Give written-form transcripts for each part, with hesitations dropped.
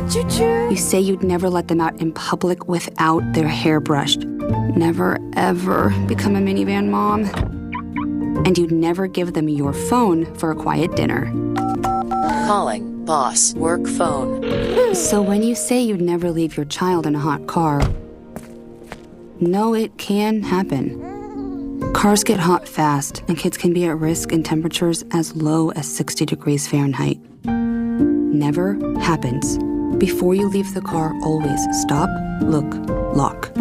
Choo-choo. You say you'd never let them out in public without their hair brushed. Never, ever become a minivan mom. And you'd never give them your phone for a quiet dinner. Calling boss work phone. So when you say you'd never leave your child in a hot car, no, it can happen. Cars get hot fast, and kids can be at risk in temperatures as low as 60 degrees Fahrenheit. Never happens. Before you leave the car, always stop, look, lock.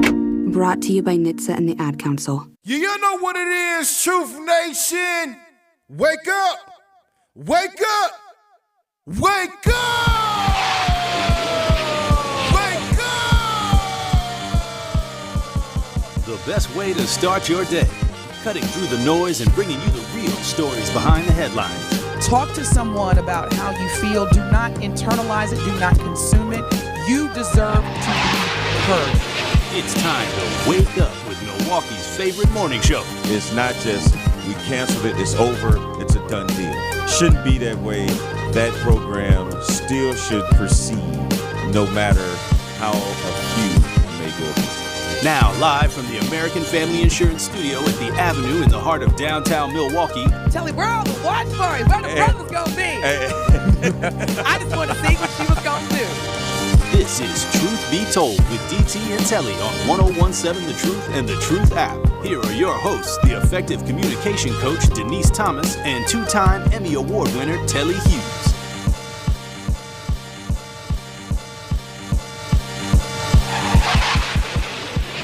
Brought to you by NHTSA and the Ad Council. You know what it is, Truth Nation. Wake up! Wake up! Wake up! Wake up! The best way to start your day. Cutting through the noise and bringing you the real stories behind the headlines. Talk to someone about how you feel. Do not internalize it. Do not consume it. You deserve to be heard. It's time to wake up with Milwaukee's favorite morning show. It's not just we canceled it, it's over, it's a done deal. Shouldn't be that way. That program still should proceed no matter how a few may go against it. Now, live from the American Family Insurance Studio at the Avenue in the heart of downtown Milwaukee. Telly, where are the watch party? Where the brothers gonna be? I just wanted to see what she was gonna do. This is Truth Be Told with DT and Telly on 1017 The Truth and The Truth app. Here are your hosts, the effective communication coach Denise Thomas and two-time Emmy Award winner Telly Hughes.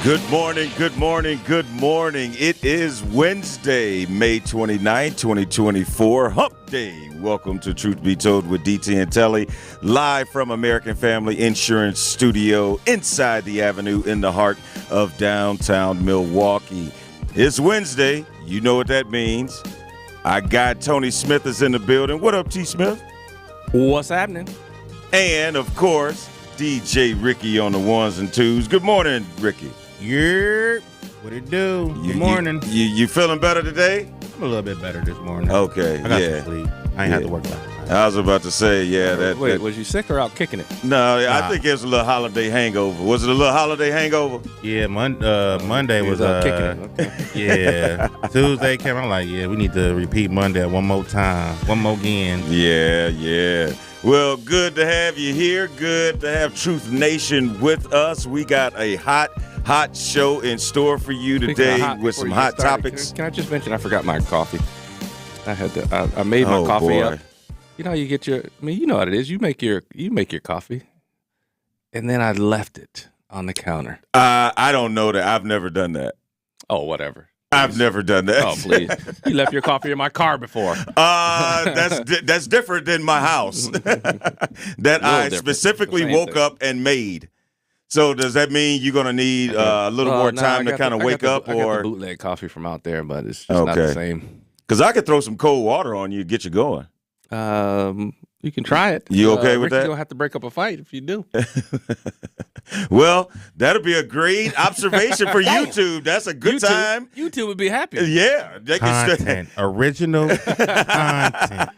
Good morning, good morning, good morning. It is Wednesday, May 29, 2024, Hump Day. Welcome to Truth Be Told with DT and Telly, live from American Family Insurance Studio inside the Avenue in the heart of downtown Milwaukee. It's Wednesday. You know what that means. Our guy Tony Smith is in the building. What up, T. Smith? What's happening? And, of course, DJ Ricky on the ones and twos. Good morning, Ricky. Yeah, what it do? Good morning. You feeling better today? I'm a little bit better this morning. Okay, I got some sleep. I ain't had to work last night. I was about to say, Wait, was you sick or out kicking it? No, I think it was a little holiday hangover. Was it a little holiday hangover? Yeah, Monday was kicking it. Okay. Yeah. Tuesday came. I'm like, yeah, we need to repeat Monday one more time, one more again. Yeah. Well, good to have you here. Good to have Truth Nation with us. We got a hot show in store for you today with some hot topics. Can I just mention I forgot my coffee? I made my coffee up. You know how you get your, you know what it is. You make your coffee, and then I left it on the counter. I don't know that. I've never done that. Oh, whatever. I've never done that. Oh, please. You left your coffee in my car before. That's different than my house that I specifically woke up and made. So does that mean you're going to need a little more time to kind of wake up? I got the bootleg coffee from out there, but it's just not the same. Because I could throw some cold water on you and get you going. You can try it. You okay with that? You're going to have to break up a fight if you do. Well, that'll be a great observation for YouTube. That's a good time. YouTube would be happy. Yeah. Content. Original content.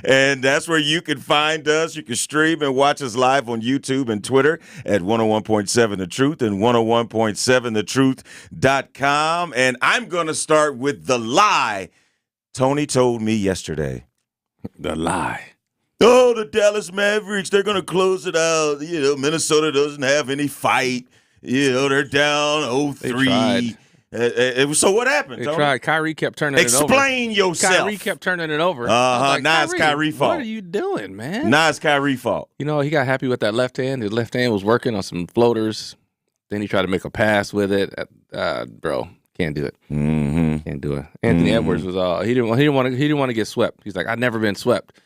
And that's where you can find us. You can stream and watch us live on YouTube and Twitter at 101.7 The Truth and 101.7thetruth.com. And I'm going to start with the lie Tony told me yesterday. The lie. Oh, the Dallas Mavericks, they're going to close it out. You know, Minnesota doesn't have any fight. You know, they're down 0-3. So what happened, Tony? They tried. Kyrie kept turning it over. Explain yourself. Kyrie kept turning it over. Now it's Kyrie's fault. What are you doing, man? Now it's Kyrie's fault. You know, he got happy with that left hand. His left hand was working on some floaters. Then he tried to make a pass with it. Bro, can't do it. Mm-hmm. Can't do it. Anthony Edwards was he didn't want to get swept. He's like, I've never been swept.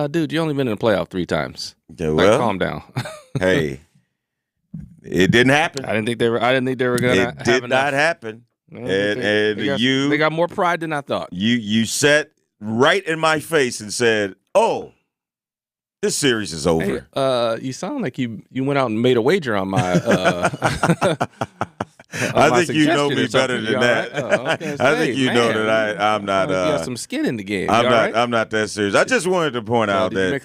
Dude, you only been in the playoff 3 times. Yeah, well, calm down. Hey, it didn't happen. I didn't think they were gonna. It did not happen. They got more pride than I thought. You sat right in my face and said, "Oh, this series is over." Hey, you sound like you went out and made a wager on my. I think you know me better than that. Right? I think you know that I'm not. You got some skin in the game. I'm not that serious. I just wanted to point out that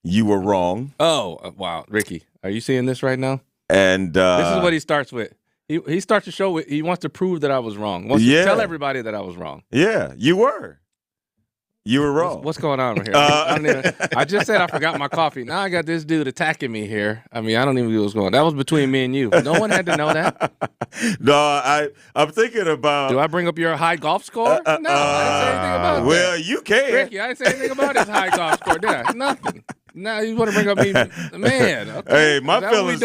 You were wrong. Oh, wow. Ricky, are you seeing this right now? And this is what he starts with. He starts to show he wants to prove that I was wrong. Wants to tell everybody that I was wrong. Yeah, you were. You were wrong. What's going on here? I just said I forgot my coffee. Now I got this dude attacking me here. I mean, I don't even know what's going on. That was between me and you. No one had to know that. No, I'm thinking about. Do I bring up your high golf score? No, I didn't say anything about well, that. you can. Ricky, I didn't say anything about his high golf score, did I? Nothing. Now you want to bring up me, man? Okay. Hey, my feelings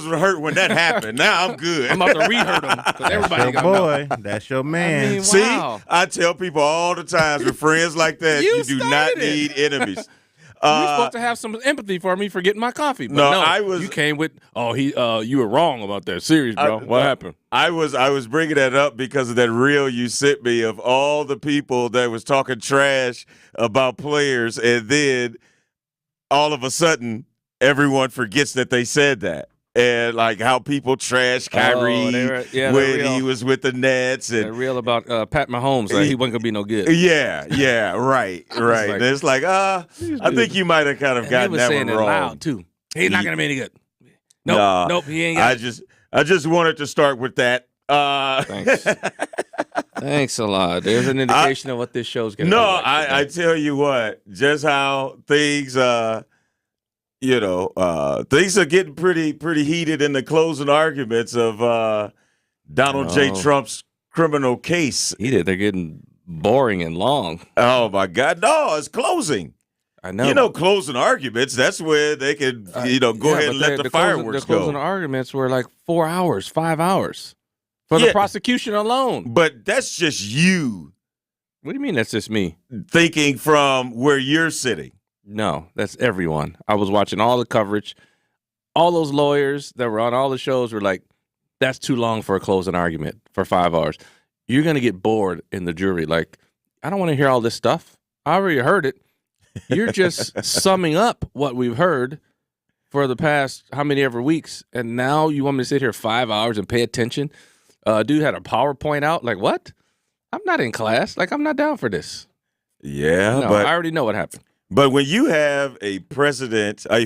were hurt when that happened. Now I'm good. I'm about to re-hurt them because everybody got boy. That's your man. I mean, See, wow. I tell people all the time with friends like that, you do not need enemies. You're supposed to have some empathy for me for getting my coffee. But no, you came with, you were wrong about that series, bro. What happened? I was bringing that up because of that reel you sent me of all the people that was talking trash about players, and then all of a sudden, everyone forgets that they said that. And, like, how people trash Kyrie when he was with the Nets. And the real about Pat Mahomes, he wasn't going to be no good. Yeah, right. Like, and it's like, I think you might have kind of gotten that one wrong. It loud, too. He's not going to be any good. Nope, he ain't got it. I just wanted to start with that. Thanks. Thanks a lot. There's an indication of what this show's going to be. No, I tell you what, just how things, things are getting pretty heated in the closing arguments of Donald J. Trump's criminal case. They're getting boring and long. Oh, my God. No, it's closing. I know. Closing arguments, that's where they can, go ahead and let the fireworks go. The closing arguments were like 4 hours, 5 hours. For the prosecution alone. But that's just you. What do you mean that's just me? Thinking from where you're sitting. No, that's everyone. I was watching all the coverage. All those lawyers that were on all the shows were like, that's too long for a closing argument for 5 hours. You're going to get bored in the jury. Like, I don't want to hear all this stuff. I already heard it. You're just summing up what we've heard for the past how many ever weeks. And now you want me to sit here 5 hours and pay attention? Dude had a PowerPoint out. Like, what? I'm not in class. Like, I'm not down for this. Yeah, but I already know what happened. But when you have a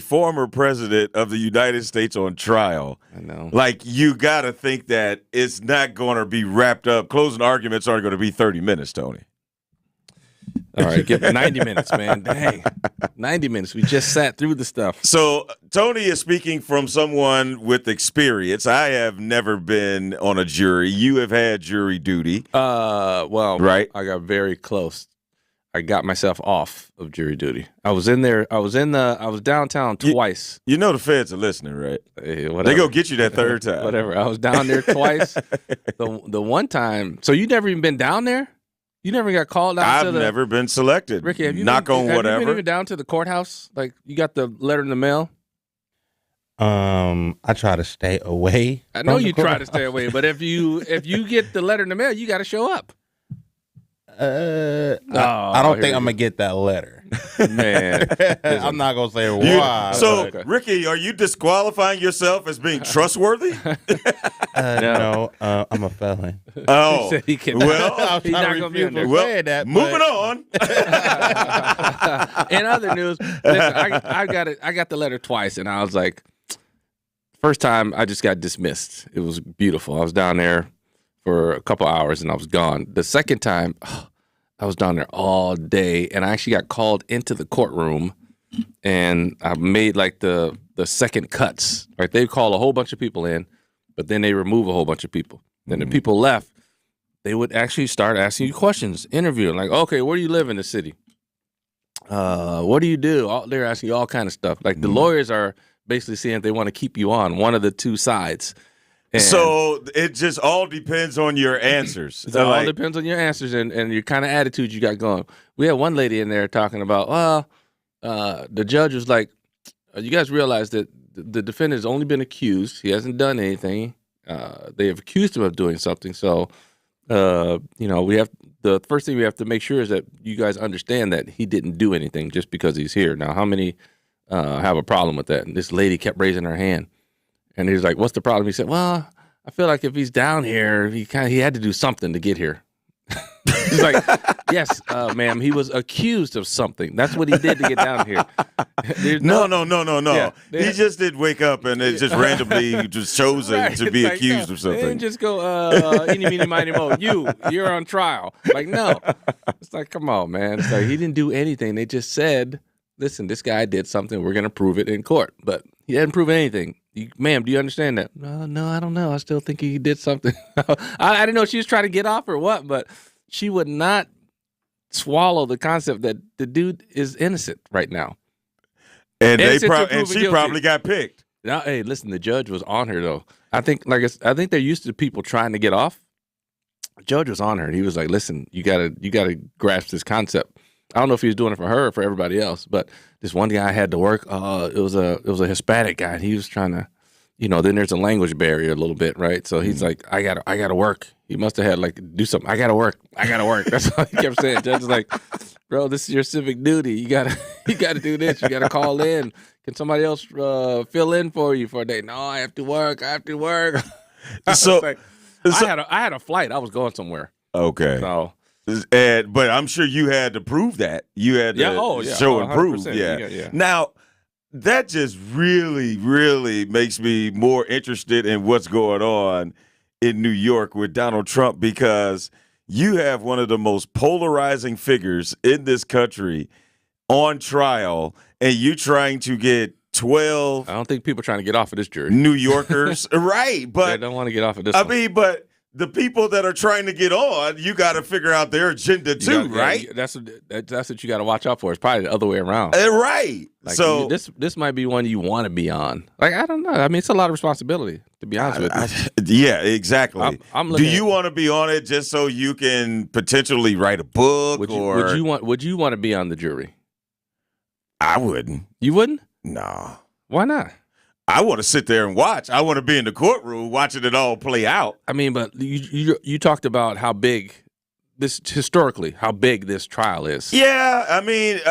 former president of the United States on trial, I know. Like, you got to think that it's not going to be wrapped up. Closing arguments aren't going to be 30 minutes, Tony. All right, give 90 minutes, man. Dang. 90 minutes. We just sat through the stuff. So Tony is speaking from someone with experience. I have never been on a jury. You have had jury duty. Right. I got very close. I got myself off of jury duty. I was downtown twice. You know the feds are listening, right? Hey, they go get you that third time. Whatever. I was down there twice. The one time. So you never even been down there? You never got called out? I've never been selected. Ricky, have you Have you been even down to the courthouse? Like, you got the letter in the mail? I try to stay away. I know you try to stay away, but if you get the letter in the mail, you got to show up. I don't think I'm gonna get that letter. Man, I'm not gonna say why. Ricky, are you disqualifying yourself as being trustworthy? No, I'm a felon. Oh, he can. Well, he's not gonna be under. That, moving on. In other news, listen, I got the letter twice, and I was like, first time I just got dismissed. It was beautiful. I was down there for a couple hours and I was gone. The second time, I was down there all day, and I actually got called into the courtroom, and I made like the second cuts. Right, they call a whole bunch of people in, but then they remove a whole bunch of people. Then the people left. They would actually start asking you questions, interviewing, like, okay, where do you live in the city? What do you do? They're asking you all kind of stuff. Like the lawyers are basically saying they want to keep you on one of the two sides. And so it just all depends on your answers. It all depends on your answers and your kind of attitude you got going. We had one lady in there talking about, the judge was like, you guys realize that the defendant has only been accused. He hasn't done anything. They have accused him of doing something. So, we have the first thing we have to make sure is that you guys understand that he didn't do anything just because he's here. Now, how many have a problem with that? And this lady kept raising her hand. And he was like, what's the problem? He said, well, I feel like if he's down here, he had to do something to get here. He's like, yes, ma'am, he was accused of something. That's what he did to get down here. No. Yeah, He just didn't wake up and it's just randomly just chosen to be accused of something. And just go, eeny, meeny, miny, mo. You're on trial. Like, no. It's like, come on, man. It's like he didn't do anything. They just said, listen, this guy did something. We're going to prove it in court. But he hadn't proven anything. Ma'am, do you understand that? No, I don't know. I still think he did something. I didn't know if she was trying to get off or what, but she would not swallow the concept that the dude is innocent right now. And she probably got picked. Now, hey, listen, the judge was on her though. I think they're used to people trying to get off. The judge was on her. He was like, listen, you gotta grasp this concept. I don't know if he was doing it for her or for everybody else, but this one guy had to work. It was a Hispanic guy. And he was trying to, then there's a language barrier a little bit, right? So he's like, I gotta work. He must have had like do something. I gotta work. That's all he kept saying. Judge is like, bro, this is your civic duty. You gotta do this. You gotta call in. Can somebody else fill in for you for a day? No, I have to work. So I had a flight. I was going somewhere. Okay. So. But I'm sure you had to prove that. You had to show and prove. Yeah. Now, that just really, really makes me more interested in what's going on in New York with Donald Trump, because you have one of the most polarizing figures in this country on trial, and you trying to get 12. I don't think people are trying to get off of this jury. New Yorkers. Right. But they don't want to get off of this one. But the people that are trying to get on, you got to figure out their agenda too, right? That's what you got to watch out for. It's probably the other way around. Right. Like, so this might be one you want to be on. Like, I don't know. I mean, it's a lot of responsibility, to be honest with you. Yeah, exactly. Do you want to be on it just so you can potentially write a book? Would you want to be on the jury? I wouldn't. You wouldn't? No. Why not? I want to sit there and watch. I want to be in the courtroom watching it all play out. I mean, but you talked about how big this trial is. Yeah, I mean,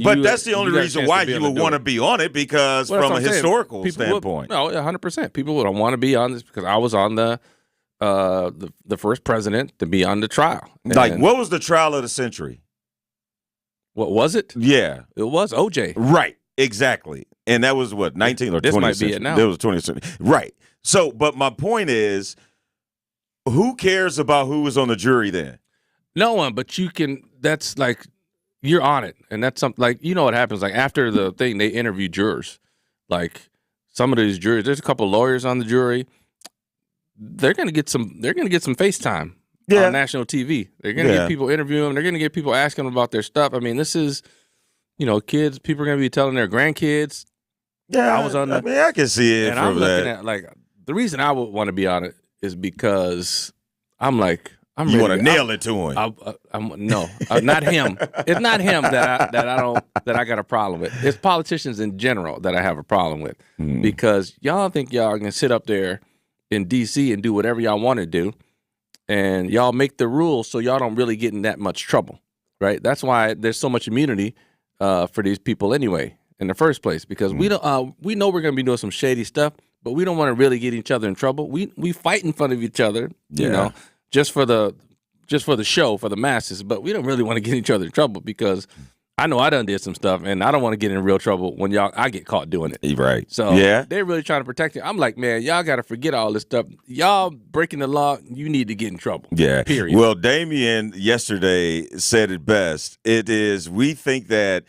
but that's the only reason why you would want to be on it, because from a historical standpoint. No, 100%. People would want to be on this because I was on the first president to be on the trial. Like, what was the trial of the century? What was it? Yeah. It was OJ. Right. Exactly. And that was what, 19th or 20th? This might be it now. That was 20th century. Right. So, but my point is, who cares about who was on the jury then? No one, but that's like, you're on it. And that's something, like, what happens, like, after the thing, they interview jurors. Like, some of these jurors, there's a couple of lawyers on the jury. They're going to get some FaceTime on national TV. They're going to get people interviewing them. They're going to get people asking them about their stuff. I mean, this is, kids, people are going to be telling their grandkids. Yeah, I can see it. And I'm looking at, like, the reason I would want to be on it is because I'm like, you want to nail it to him. No, not him. It's not him that I got a problem with. It's politicians in general that I have a problem with, because y'all think y'all can sit up there in D.C. and do whatever y'all want to do, and y'all make the rules so y'all don't really get in that much trouble, right? That's why there's so much immunity for these people anyway in the first place, because we know we're going to be doing some shady stuff, but we don't want to really get each other in trouble. We fight in front of each other, just for the show, for the masses, but we don't really want to get each other in trouble, because I know I done did some stuff, and I don't want to get in real trouble when I get caught doing it. Right. So they're really trying to protect it. I'm like, man, y'all got to forget all this stuff. Y'all breaking the law, you need to get in trouble. Yeah. Period. Well, Damien yesterday said it best. It is, we think that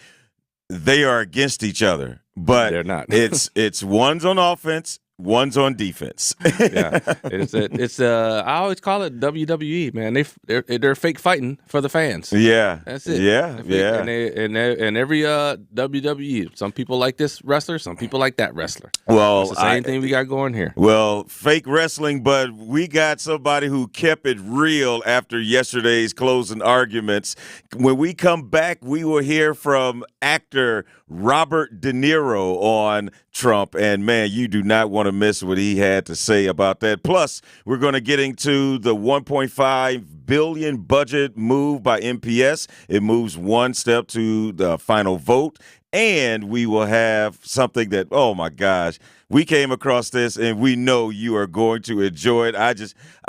they are against each other, but they're not. it's one's on offense, one's on defense. Yeah, it's I always call it WWE, man. They're fake fighting for the fans. Yeah, that's it. Yeah. And every WWE, some people like this wrestler, some people like that wrestler. Well, it's the same thing we got going here. Well, fake wrestling, but we got somebody who kept it real after yesterday's closing arguments. When we come back, we will hear from actor Robert De Niro on Trump, and man, you do not want to miss what he had to say about that. Plus, we're going to get into the $1.5 billion budget move by MPS. It moves one step to the final vote. And we will have something that, oh my gosh, we came across this and we know you are going to enjoy it. I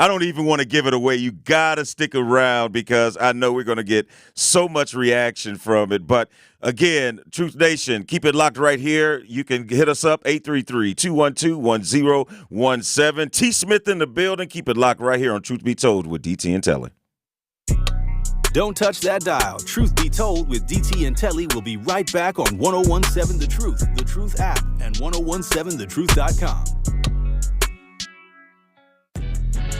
don't even want to give it away. You got to stick around because I know we're going to get so much reaction from it. But again, Truth Nation, keep it locked right here. You can hit us up, 833-212-1017. T. Smith in the building. Keep it locked right here on Truth Be Told with DT and Telly. Don't touch that dial. Truth Be Told with DT and Telly will be right back on 1017 The Truth app, and 1017thetruth.com.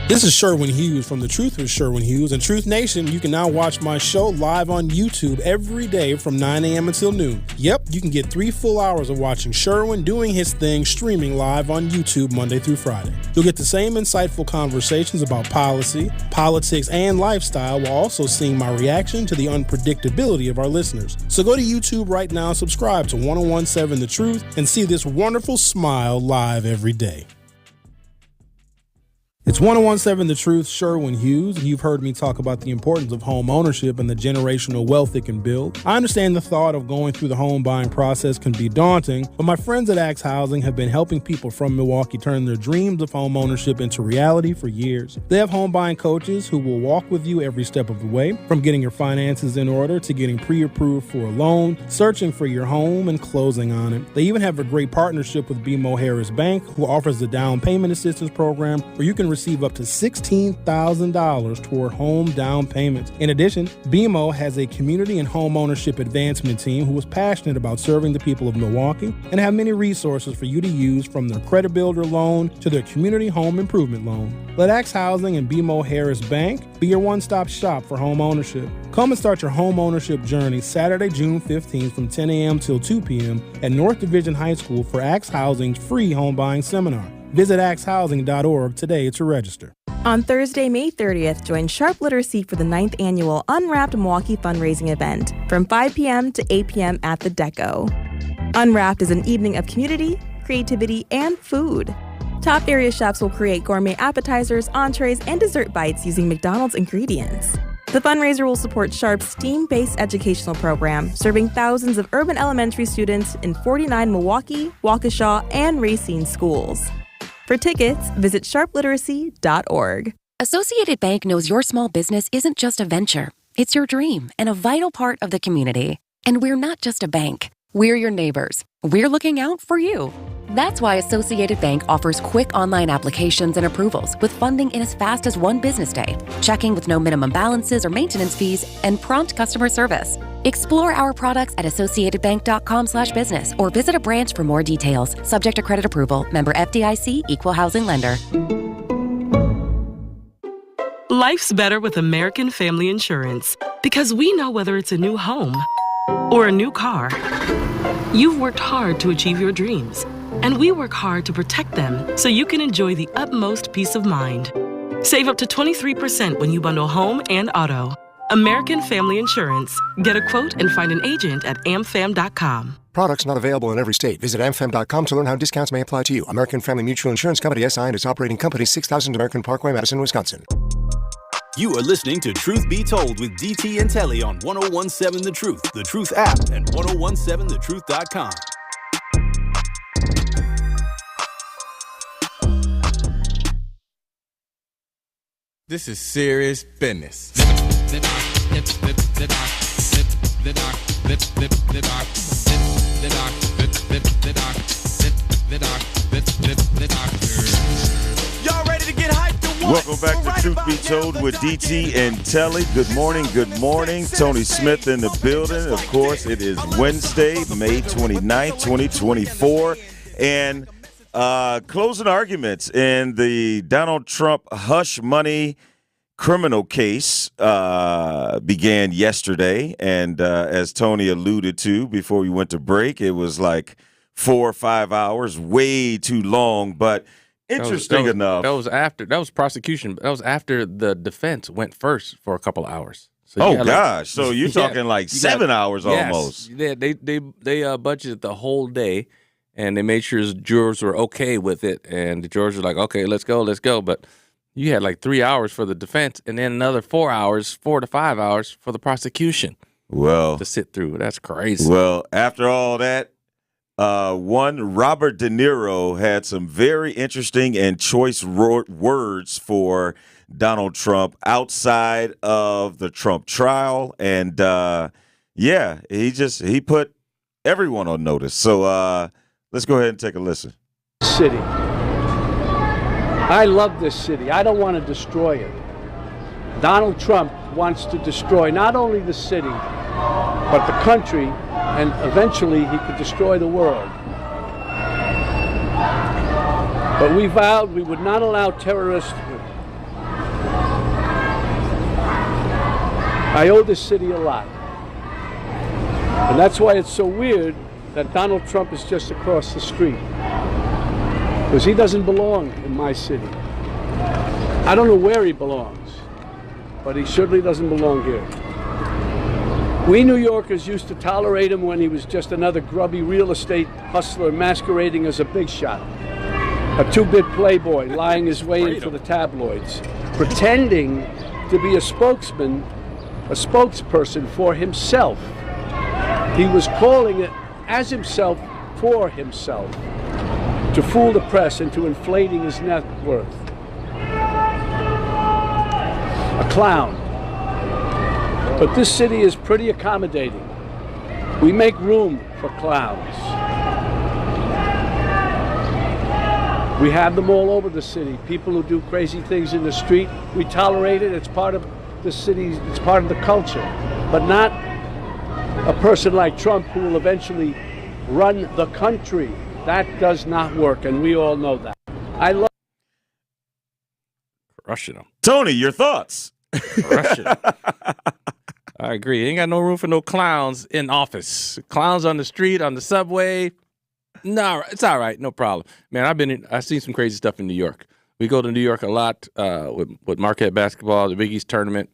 This is Sherwin Hughes from The Truth with Sherwin Hughes. And Truth Nation, you can now watch my show live on YouTube every day from 9 a.m. until noon. Yep, you can get 3 full hours of watching Sherwin doing his thing streaming live on YouTube Monday through Friday. You'll get the same insightful conversations about policy, politics, and lifestyle while also seeing my reaction to the unpredictability of our listeners. So go to YouTube right now and subscribe to 1017 The Truth and see this wonderful smile live every day. It's 1017 The Truth, Sherwin Hughes, and you've heard me talk about the importance of home ownership and the generational wealth it can build. I understand the thought of going through the home buying process can be daunting, but my friends at Axe Housing have been helping people from Milwaukee turn their dreams of home ownership into reality for years. They have home buying coaches who will walk with you every step of the way, from getting your finances in order to getting pre-approved for a loan, searching for your home, and closing on it. They even have a great partnership with BMO Harris Bank, who offers the down payment assistance program where you can receive up to $16,000 toward home down payments. In addition, BMO has a community and home ownership advancement team who is passionate about serving the people of Milwaukee and have many resources for you to use, from their credit builder loan to their community home improvement loan. Let Axe Housing and BMO Harris Bank be your one-stop shop for home ownership. Come and start your home ownership journey Saturday, June 15th from 10 a.m. till 2 p.m. at North Division High School for Axe Housing's free home buying seminar. Visit axehousing.org today to register. On Thursday, May 30th, join Sharp Literacy for the 9th annual Unwrapped Milwaukee fundraising event from 5 p.m. to 8 p.m. at the Deco. Unwrapped is an evening of community, creativity, and food. Top area shops will create gourmet appetizers, entrees, and dessert bites using McDonald's ingredients. The fundraiser will support Sharp's STEAM-based educational program, serving thousands of urban elementary students in 49 Milwaukee, Waukesha, and Racine schools. For tickets, visit sharpliteracy.org. Associated Bank knows your small business isn't just a venture. It's your dream and a vital part of the community. And we're not just a bank. We're your neighbors. We're looking out for you. That's why Associated Bank offers quick online applications and approvals with funding in as fast as 1 business day, checking with no minimum balances or maintenance fees, and prompt customer service. Explore our products at associatedbank.com/business or visit a branch for more details. Subject to credit approval. Member FDIC, Equal Housing Lender. Life's better with American Family Insurance because we know whether it's a new home or a new car. You've worked hard to achieve your dreams, and we work hard to protect them so you can enjoy the utmost peace of mind. Save up to 23% when you bundle home and auto. American Family Insurance. Get a quote and find an agent at amfam.com. Products not available in every state. Visit amfam.com to learn how discounts may apply to you. American Family Mutual Insurance Company, SI, and its operating company, 6000 American Parkway, Madison, Wisconsin. You are listening to Truth Be Told with DT and Telly on 1017 The Truth app, and 1017thetruth.com. This is serious business. Y'all ready to get hyped? Welcome back to Truth Be Told with DT and Telly. Good morning, good morning. Tony Smith in the building. Of course, it is Wednesday, May 29th, 2024. And closing arguments in the Donald Trump hush money criminal case began yesterday. And as Tony alluded to before we went to break, it was like 4 or 5 hours, way too long. But interesting enough. That was prosecution. That was after the defense went first for a couple of hours. So gosh. So you're talking like 7 hours almost. Yeah, they budgeted the whole day, and they made sure jurors were okay with it. And the jurors were like, okay, let's go. But you had like 3 hours for the defense and then another 4 to 5 hours for the prosecution. Well, to sit through. That's crazy. Well, after all that, one Robert De Niro had some very interesting and choice words for Donald Trump outside of the Trump trial, and he put everyone on notice. So let's go ahead and take a listen. City. I love this city. I don't want to destroy it. Donald Trump wants to destroy not only the city, but the country, and eventually he could destroy the world. But we vowed we would not allow terrorists. I owe this city a lot. And that's why it's so weird that Donald Trump is just across the street. Because he doesn't belong in my city. I don't know where he belongs, but he certainly doesn't belong here. We New Yorkers used to tolerate him when he was just another grubby real estate hustler masquerading as a big shot. A two-bit playboy lying his way into the tabloids, pretending to be a spokesperson for himself. He was calling it as himself for himself, to fool the press into inflating his net worth. A clown. But this city is pretty accommodating. We make room for clowns. We have them all over the city. People who do crazy things in the street, we tolerate it. It's part of the city, it's part of the culture. But not a person like Trump who will eventually run the country. That does not work, and we all know that. I love Crushing him. Tony, your thoughts? Crushing him. I agree. Ain't got no room for no clowns in office. Clowns on the street, on the subway. No, it's all right. No problem. Man, I've seen some crazy stuff in New York. We go to New York a lot with Marquette basketball, the Big East tournament.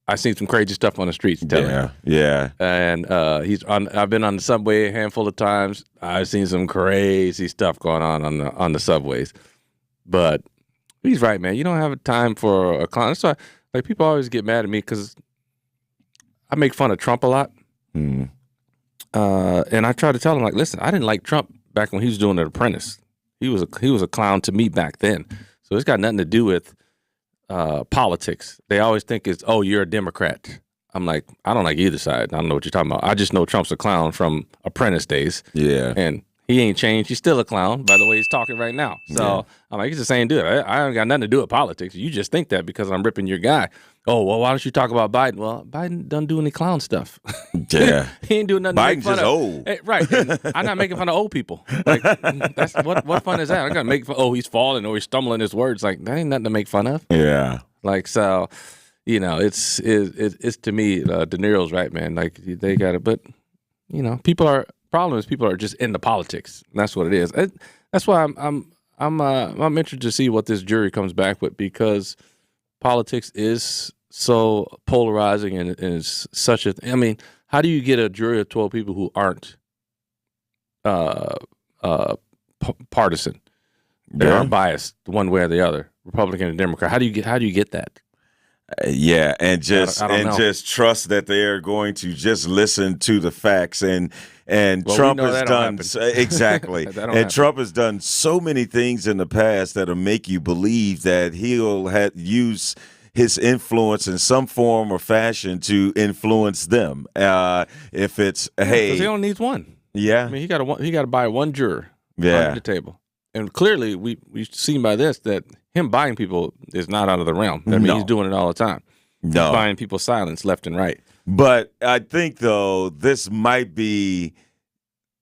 I've seen some crazy stuff on the streets. Yeah. And I've been on the subway a handful of times. I've seen some crazy stuff going on the subways. But he's right, man. You don't have a time for a clown. That's why, people always get mad at me because I make fun of Trump a lot. And I try to tell him, listen, I didn't like Trump back when he was doing The Apprentice. He was a clown to me back then. So it's got nothing to do with politics. They always think it's, you're a Democrat. I'm like, I don't like either side. I don't know what you're talking about. I just know Trump's a clown from Apprentice days. Yeah. And he ain't changed. He's still a clown, by the way he's talking right now. So I'm like, he's the same dude. I ain't got nothing to do with politics. You just think that because I'm ripping your guy. Oh, well, why don't you talk about Biden? Well, Biden doesn't do any clown stuff. Yeah. He ain't doing nothing Biden's to make fun just of. old. Hey, right. And I'm not making fun of old people. That's what fun is that? I got to make fun. Oh, he's falling or he's stumbling his words. That ain't nothing to make fun of. Yeah. So, it's to me, De Niro's right, man. They got it. But, people are just into politics. And that's what it is. That's why I'm interested to see what this jury comes back with, because politics is so polarizing and is such a thing. I mean, how do you get a jury of 12 people who aren't partisan? They aren't biased one way or the other, Republican and Democrat. How do you get that? Yeah, and just I don't know. just trust that they are going to just listen to the facts and Trump has done exactly. Trump has done so many things in the past that'll make you believe that he'll use his influence in some form or fashion to influence them. If it's because he only needs one. Yeah, I mean he got to buy one juror under the table, and clearly we've seen by this that him buying people is not out of the realm. I mean, he's doing it all the time. He's buying people's silence left and right. But I think, though, this might be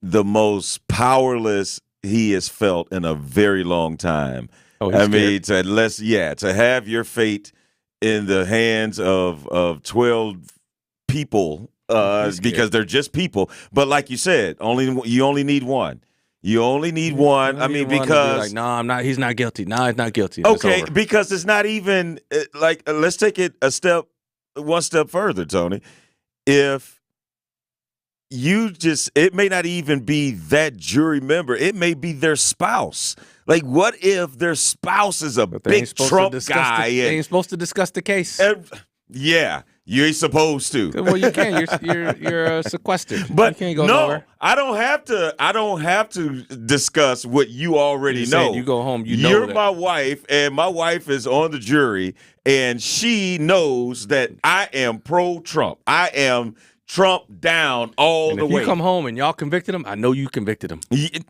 the most powerless he has felt in a very long time. Oh, he's scared. To have your fate in the hands of 12 people because they're just people. But like you said, you only need one. You only need one. I mean, because no, I'm not. He's not guilty. No, he's not guilty. Okay, because it's not even let's take it one step further, Tony. If it may not even be that jury member. It may be their spouse. What if their spouse is a big Trump guy? They ain't supposed to discuss the case. Yeah. You ain't supposed to. Well, you can. You're sequestered. But you can't go no, nowhere. I don't have to discuss what you already know. You go home. You know you're that. my wife, and my wife is on the jury, and she knows that I am pro-Trump. I am Trump down all the way. If you come home and y'all convicted him, I know you convicted him.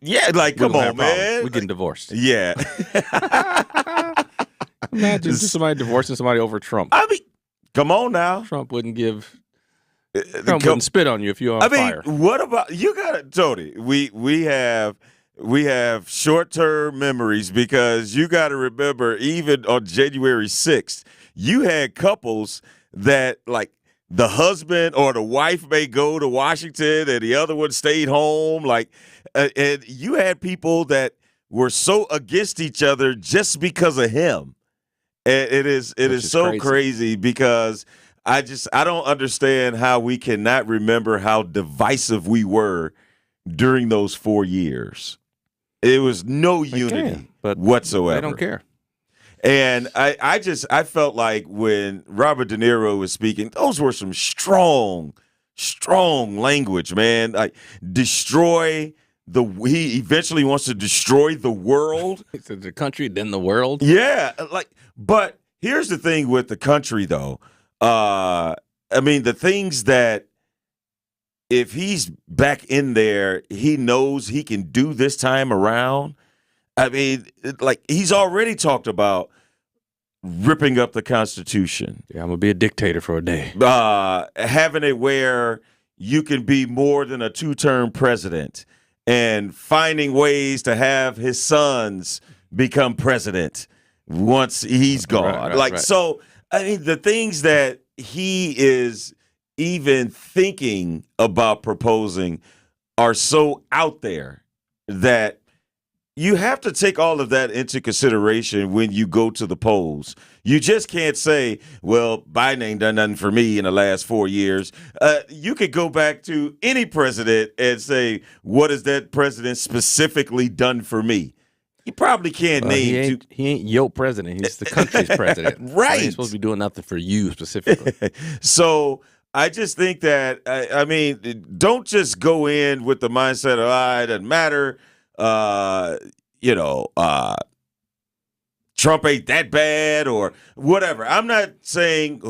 Yeah, like come on, man. We're getting divorced. Yeah. Imagine just somebody divorcing somebody over Trump. I mean, come on now. Trump wouldn't spit on you if you're on fire. What about you? Got it, Tony. We have short-term memories because you got to remember, even on January 6th, you had couples that like the husband or the wife may go to Washington and the other one stayed home. Like, and you had people that were so against each other just because of him. And it is so crazy because I don't understand how we cannot remember how divisive we were during those 4 years. It was no unity whatsoever. They don't care. And I felt like when Robert De Niro was speaking, those were some strong language, man. Like he eventually wants to destroy the world. The country, then the world. Yeah, but here's the thing with the country, though. I mean, the things that if he's back in there, he knows he can do this time around. I mean, like he's already talked about ripping up the Constitution. Yeah, I'm going to be a dictator for a day. Having it where you can be more than a 2-term president and finding ways to have his sons become president once he's gone. Right. So, I mean, the things that he is even thinking about proposing are so out there that you have to take all of that into consideration when you go to the polls. You just can't say, well, Biden ain't done nothing for me in the last 4 years. You could go back to any president and say, what has that president specifically done for me? You probably can't name. He ain't your president. He's the country's president. Right. So he's supposed to be doing nothing for you specifically. So I just think that, I mean, don't just go in with the mindset of, it doesn't matter. Trump ain't that bad or whatever. I'm not telling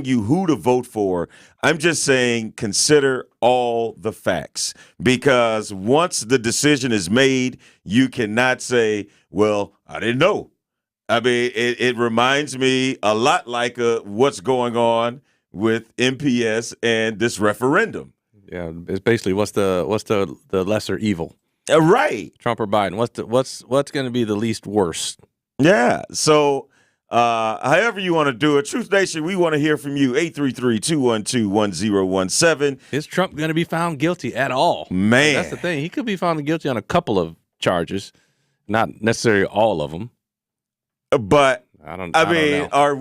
you who to vote for. I'm just saying consider all the facts because once the decision is made, you cannot say, well, I didn't know. I mean, it reminds me a lot like what's going on with MPS and this referendum. Yeah, it's basically what's the lesser evil. Right. Trump or Biden. What's going to be the least worst? Yeah. So however you want to do it, Truth Nation, we want to hear from you. 833-212-1017. Is Trump going to be found guilty at all? Man. That's the thing. He could be found guilty on a couple of charges, not necessarily all of them. But I don't mean, know. are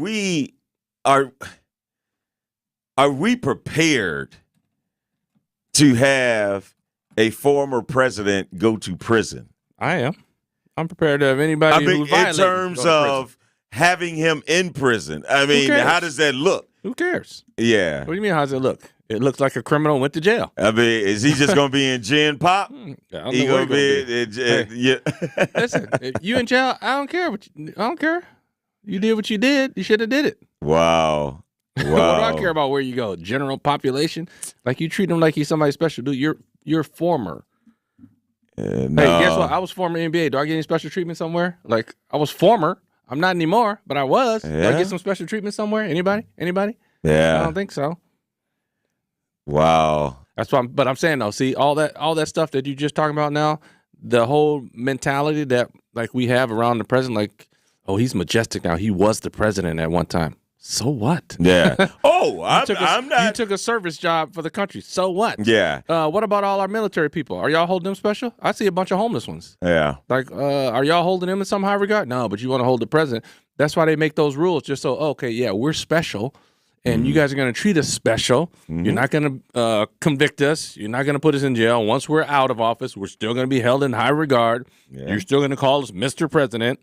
we prepared to have a former president go to prison? I am. I'm prepared to have anybody who violated in terms of having him in prison. I mean, how does that look? Who cares? Yeah. What do you mean, how does it look? It looks like a criminal went to jail. I mean, is he just going to be in gin pop? He going to be. Yeah. Listen, if you in jail, I don't care. I don't care. You did what you did. You should have did it. Wow. What do I care about where you go? General population? Like you treat him like he's somebody special, dude. You're former. No. Hey, guess what? I was former NBA. Do I get any special treatment somewhere? Like I was former. I'm not anymore, but I was. Yeah. Do I get some special treatment somewhere? Anybody? Yeah. I don't think so. Wow. That's why. But I'm saying though, see all that stuff that you just talking about now, the whole mentality that like we have around the president, like, oh, he's majestic now. He was the president at one time. So what? Yeah. Oh, I'm not. You took a service job for the country. So what? Yeah. What about all our military people? Are y'all holding them special? I see a bunch of homeless ones. Yeah. Like, are y'all holding them in some high regard? No, but you want to hold the president. That's why they make those rules, just so, okay, yeah, we're special, and you guys are going to treat us special. You're not going to convict us. You're not going to put us in jail. Once we're out of office, we're still going to be held in high regard. Yeah. You're still going to call us Mr. President.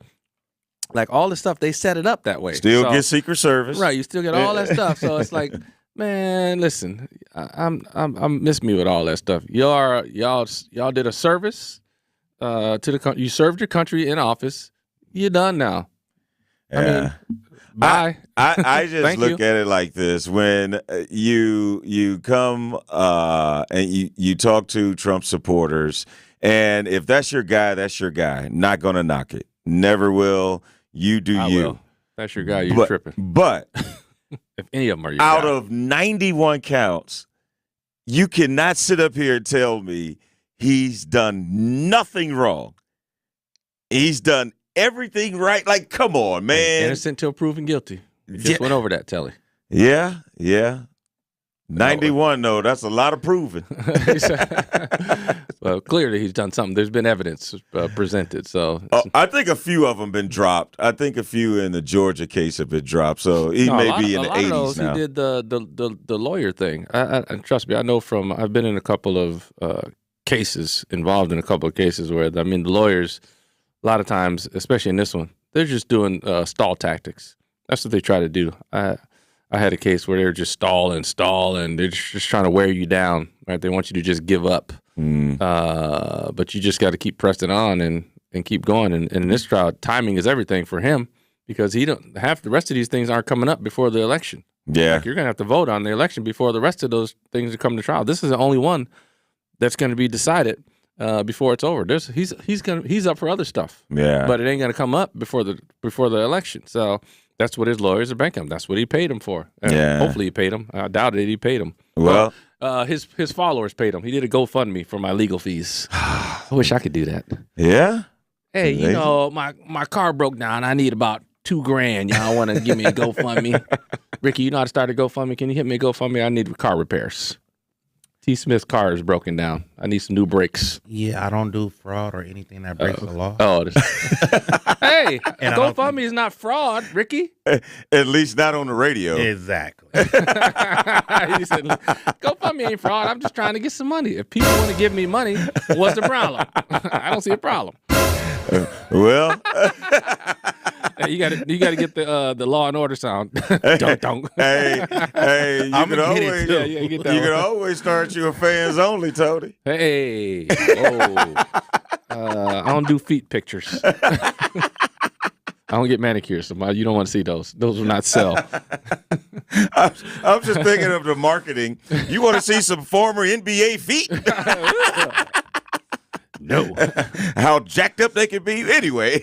Like all the stuff, they set it up that way. Still So- get Secret Service. Right, you still get all that stuff. So it's like, man, listen, I'm miss me with all that stuff. Y'all did a service to the country. You served your country in office. You're done now. Yeah. I mean, bye. I just Thank look you. at it like this: when you come and you talk to Trump supporters, and if that's your guy, that's your guy. Not gonna knock it. Never will. You do I you. will. That's your guy. You're tripping. But If any of them are your out guy. of 91 counts, you cannot sit up here and tell me he's done nothing wrong. He's done everything right. Like, come on, man. Innocent till proven guilty. We just went over that, Telly. Yeah. 91, though, that's a lot of proving. Well, clearly he's done something. There's been evidence presented. So I think a few of them been dropped. I think a few in the Georgia case have been dropped. So he may be in the 80s of those, now. He did the lawyer thing. And trust me, I know I've been in a couple of cases, involved in a couple of cases where, the lawyers, a lot of times, especially in this one, they're just doing stall tactics. That's what they try to do. I had a case where they're just stall, and they're just trying to wear you down. Right? They want you to just give up. But you just got to keep pressing on and keep going. And in this trial, timing is everything for him because half the rest of these things aren't coming up before the election. Yeah. Like you're going to have to vote on the election before the rest of those things come to trial. This is the only one that's going to be decided before it's over. He's up for other stuff. Yeah. But it ain't going to come up before the election. So that's what his lawyers are banking. That's what he paid him for. And hopefully he paid him. I doubt it. He paid him. Well, his followers paid him. He did a GoFundMe for my legal fees. I wish I could do that. Yeah. Hey, my car broke down. I need about $2,000. Y'all want to give me a GoFundMe? Ricky, you know how to start a GoFundMe? Can you hit me a GoFundMe? I need car repairs. T. Smith's car is broken down. I need some new brakes. Yeah, I don't do fraud or anything that breaks the law. Hey, GoFundMe is not fraud, Ricky. At least not on the radio. Exactly. He said, GoFundMe ain't fraud. I'm just trying to get some money. If people want to give me money, what's the problem? I don't see a problem. Well, hey, you got to get the Law and Order sound. Don't. Hey, you can always start your fans only, Tony. Hey, I don't do feet pictures. I don't get manicures, so you don't want to see those. Those will not sell. I'm just thinking of the marketing. You want to see some former NBA feet? No. How jacked up they can be. Anyway.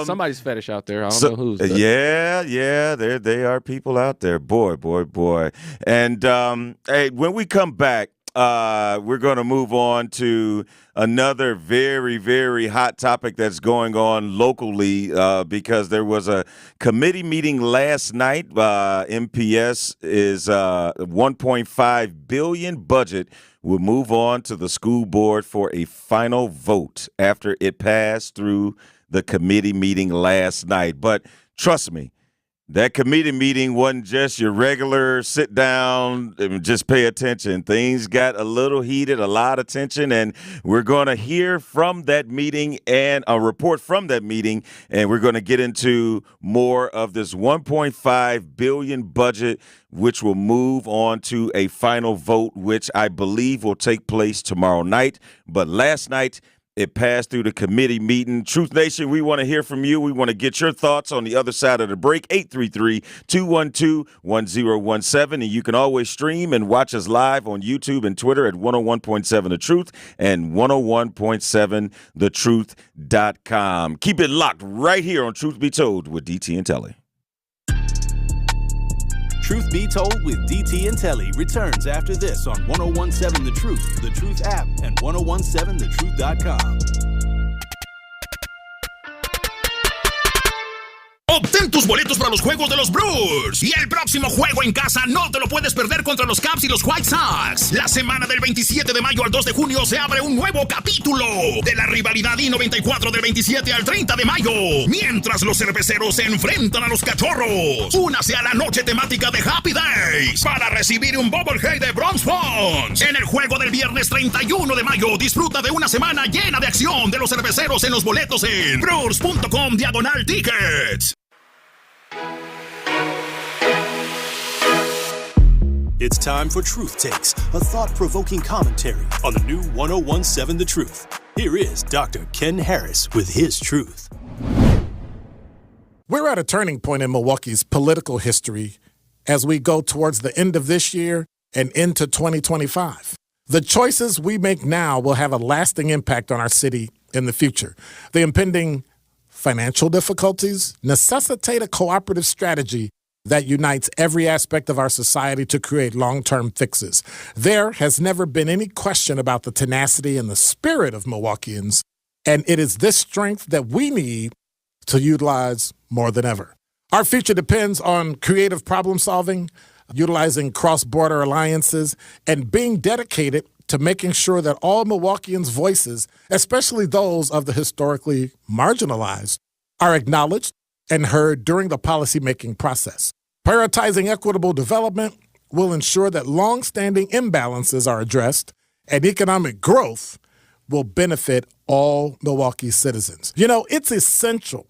Somebody's fetish out there. I don't know who's. Yeah. There are people out there. Boy. And hey, when we come back, we're going to move on to another very, very hot topic that's going on locally because there was a committee meeting last night. MPS is $1.5 billion budget will move on to the school board for a final vote after it passed through the committee meeting last night. But trust me, that committee meeting wasn't just your regular sit down and just pay attention. Things got a little heated, a lot of tension, and we're going to hear from that meeting and a report from that meeting, and we're going to get into more of this $1.5 billion budget, which will move on to a final vote, which I believe will take place tomorrow night. But last night, it passed through the committee meeting. Truth Nation, we want to hear from you. We want to get your thoughts on the other side of the break. 833-212-1017. And you can always stream and watch us live on YouTube and Twitter at 101.7 The Truth and 101.7thetruth.com. Keep it locked right here on Truth Be Told with DT and Telly. Truth Be Told with DT and Telly returns after this on 101.7 The Truth, The Truth app, and 101.7thetruth.com. Ten tus boletos para los juegos de los Brewers. Y el próximo juego en casa no te lo puedes perder contra los Cubs y los White Sox. La semana del 27 de mayo al 2 de junio se abre un nuevo capítulo de la rivalidad I-94 del 27 al 30 de mayo. Mientras los cerveceros se enfrentan a los Cachorros. Únase a la noche temática de Happy Days para recibir un bobblehead de Bronx Bones. En el juego del viernes 31 de mayo, disfruta de una semana llena de acción de los cerveceros en los boletos en brewers.com/tickets. It's time for Truth Takes, a thought-provoking commentary on the new 101.7 The Truth. Here is Dr. Ken Harris with his truth. We're at a turning point in Milwaukee's political history as we go towards the end of this year and into 2025. The choices we make now will have a lasting impact on our city in the future. The impending financial difficulties necessitate a cooperative strategy that unites every aspect of our society to create long-term fixes. There has never been any question about the tenacity and the spirit of Milwaukeeans, and it is this strength that we need to utilize more than ever. Our future depends on creative problem-solving, utilizing cross-border alliances, and being dedicated to making sure that all Milwaukeeans' voices, especially those of the historically marginalized, are acknowledged and heard during the policymaking process. Prioritizing equitable development will ensure that long-standing imbalances are addressed and economic growth will benefit all Milwaukee citizens. You know, it's essential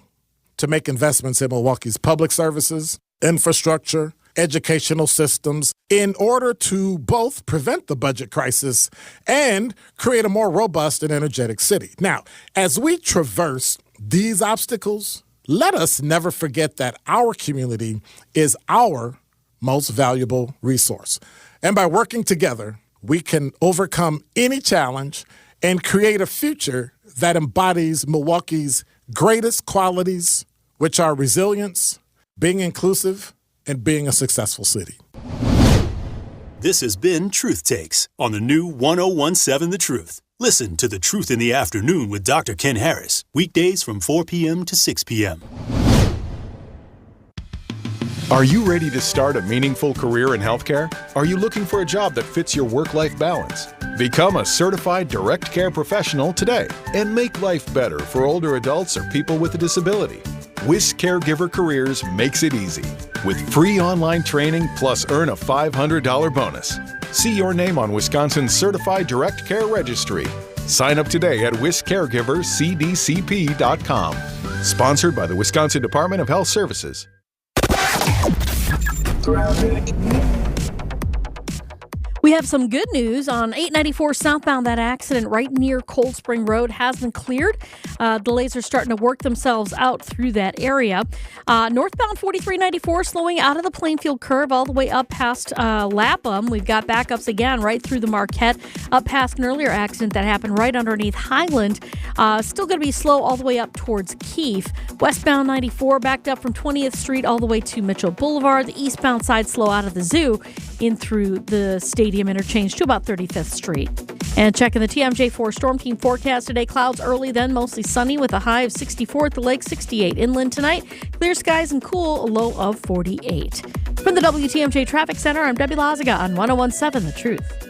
to make investments in Milwaukee's public services, infrastructure, educational systems in order to both prevent the budget crisis and create a more robust and energetic city. Now, as we traverse these obstacles, let us never forget that our community is our most valuable resource. And by working together, we can overcome any challenge and create a future that embodies Milwaukee's greatest qualities, which are resilience, being inclusive, and being a successful city. This has been Truth Takes on the new 101.7 The Truth. Listen to The Truth in the Afternoon with Dr. Ken Harris, weekdays from 4 p.m. to 6 p.m. Are you ready to start a meaningful career in healthcare? Are you looking for a job that fits your work-life balance? Become a certified direct care professional today and make life better for older adults or people with a disability. WIS Caregiver Careers makes it easy. With free online training plus earn a $500 bonus. See your name on Wisconsin's Certified Direct Care Registry. Sign up today at wiscaregivercdcp.com. Sponsored by the Wisconsin Department of Health Services. We have some good news on 894 southbound. That accident right near Cold Spring Road has been cleared. Delays are starting to work themselves out through that area. Northbound 4394 slowing out of the Plainfield curve all the way up past Lapham. We've got backups again right through the Marquette, up past an earlier accident that happened right underneath Highland. Still going to be slow all the way up towards Keefe. Westbound 94 backed up from 20th Street all the way to Mitchell Boulevard. The eastbound side slow out of the zoo in through the Stadium interchange to about 35th Street. And checking the TMJ4 Storm Team forecast today, clouds early, then mostly sunny with a high of 64 at the lake, 68 inland tonight. Clear skies and cool, a low of 48. From the WTMJ Traffic Center, I'm Debbie Lazaga on 101.7 The Truth.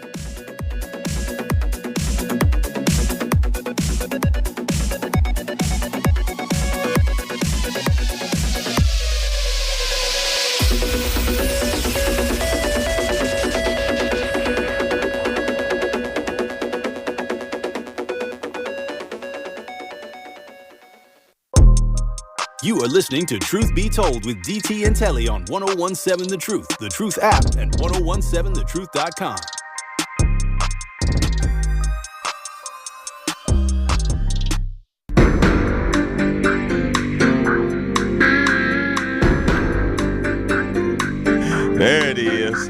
You are listening to Truth Be Told with DT and Telly on 101.7 The Truth app, and 1017thetruth.com. There it is.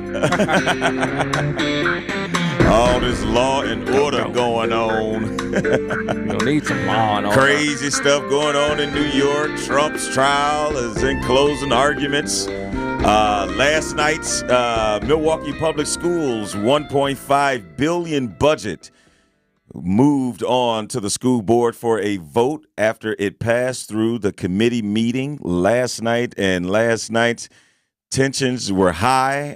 All this law and order going on. You need some law and order. Crazy stuff going on in New York. Trump's trial is in closing arguments. Last night's Milwaukee Public Schools $1.5 billion budget moved on to the school board for a vote after it passed through the committee meeting last night, and last night's tensions were high.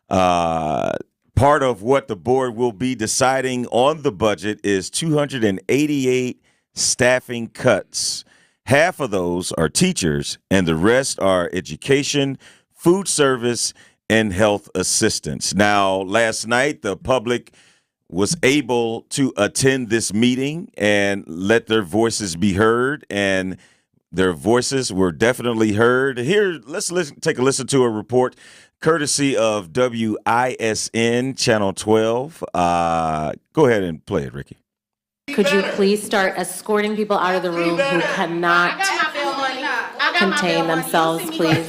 Part of what the board will be deciding on the budget is 288 staffing cuts. Half of those are teachers, and the rest are education, food service, and health assistants. Now, last night, the public was able to attend this meeting and let their voices be heard, and their voices were definitely heard. Here, let's take a listen to a report courtesy of WISN Channel 12. Go ahead and play it, Ricky. Could you please start escorting people out of the room who cannot contain themselves, please?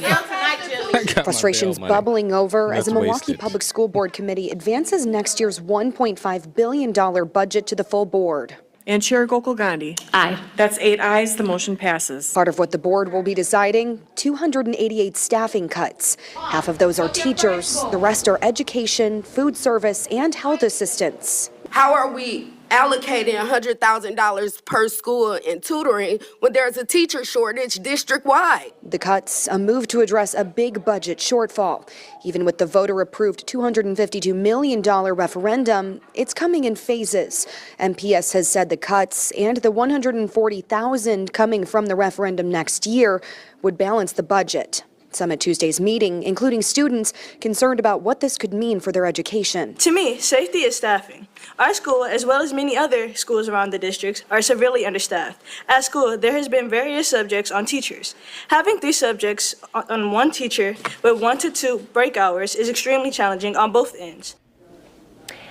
Frustrations bubbling over as the Milwaukee Public School Board Committee advances next year's $1.5 billion budget to the full board. And Chair Gokul Gandhi. Aye. That's 8 ayes. The motion passes. Part of what the board will be deciding, 288 staffing cuts. Half of those are teachers. The rest are education, food service, and health assistants. How are we allocating $100,000 per school in tutoring when there's a teacher shortage district-wide? The cuts, a move to address a big budget shortfall. Even with the voter-approved $252 million referendum, it's coming in phases. MPS has said the cuts and the $140,000 coming from the referendum next year would balance the budget. Some at Tuesday's meeting, including students, concerned about what this could mean for their education. To me, safety is staffing. Our school, as well as many other schools around the districts, are severely understaffed. At school, there has been various subjects on teachers. Having 3 subjects on one teacher with 1 to 2 break hours is extremely challenging on both ends.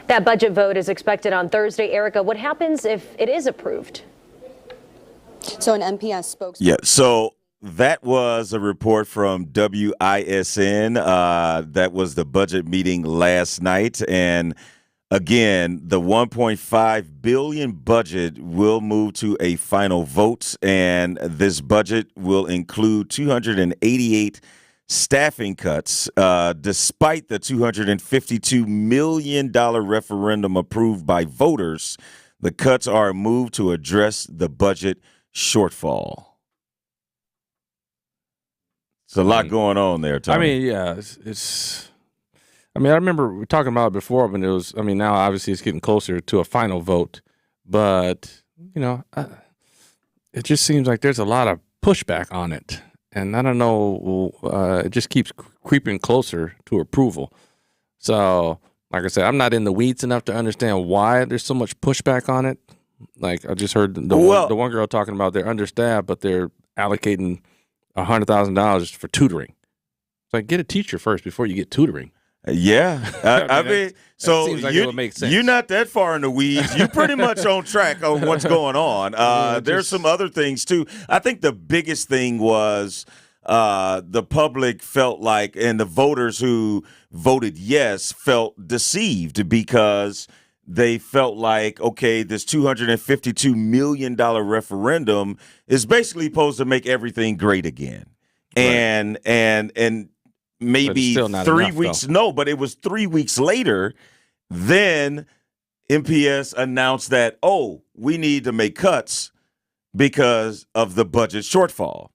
That budget vote is expected on Thursday. Erica, what happens if it is approved? So an MPS spokesman. Yeah, so that was a report from WISN. That was the budget meeting last night. And again, the $1.5 billion budget will move to a final vote. And this budget will include 288 staffing cuts, despite the $252 million referendum approved by voters. The cuts are moved to address the budget shortfall. It's a lot going on there, Tommy. I mean, yeah, it's I mean, I remember we were talking about it before when it was, I mean, now obviously it's getting closer to a final vote, but, you know, it just seems like there's a lot of pushback on it. And I don't know, it just keeps creeping closer to approval. So, like I said, I'm not in the weeds enough to understand why there's so much pushback on it. Like I just heard the one girl talking about they're understaffed, but they're allocating $100,000 for tutoring. It's like, get a teacher first before you get tutoring. Yeah. I mean, so seems like it would make sense. You're not that far in the weeds. You're pretty much on track of what's going on. There's some other things, too. I think the biggest thing was the public felt like, and the voters who voted yes felt deceived because they felt like, okay, this $252 million referendum is basically supposed to make everything great again. Right. And maybe 3 weeks, but it was 3 weeks later, then MPS announced that, we need to make cuts because of the budget shortfall.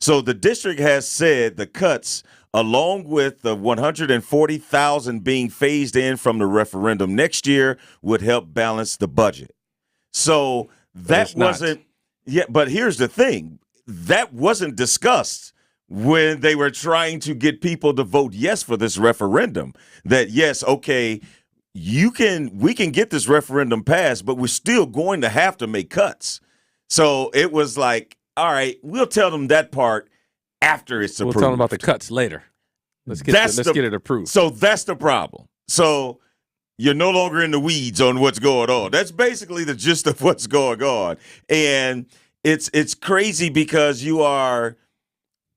So the district has said the cuts, along with the $140,000 being phased in from the referendum next year, would help balance the budget. So that wasn't – yeah, but here's the thing. That wasn't discussed when they were trying to get people to vote yes for this referendum. That, yes, okay, we can get this referendum passed, but we're still going to have to make cuts. So it was like, all right, we'll tell them that part after it's approved. We'll tell them about the cuts later. Let's get it approved. So that's the problem. So you're no longer in the weeds on what's going on. That's basically the gist of what's going on. And it's crazy because you are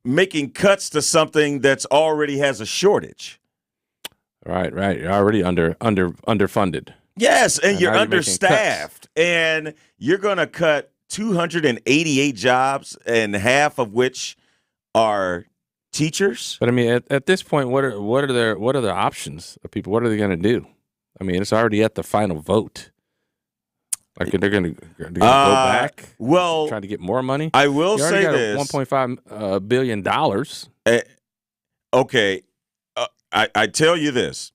making cuts to something that's already has a shortage. Right. You're already underfunded. Yes, and you're understaffed. And you're going to cut 288 jobs, and half of which are teachers. But I mean, at this point, what are their options of people? What are they going to do? I mean, it's already at the final vote. Like they're gonna go back? Well, trying to get more money. I will say this: $1.5 billion. Okay, I tell you this.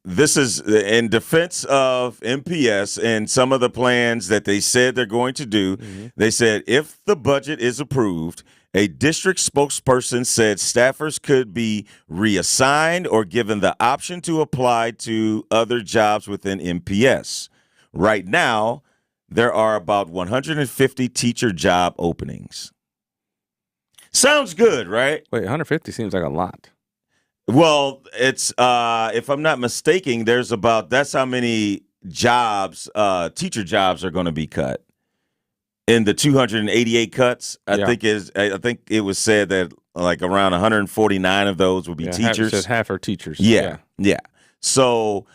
This is in defense of MPS and some of the plans that they said they're going to do. Mm-hmm. They said if the budget is approved, a district spokesperson said staffers could be reassigned or given the option to apply to other jobs within MPS. Right now, there are about 150 teacher job openings. Sounds good, right? Wait, 150 seems like a lot. Well, it's if I'm not mistaken, that's how many jobs, teacher jobs are going to be cut. In the 288 cuts, I think it was said that like around 149 of those will be teachers. Half are teachers. Yeah. So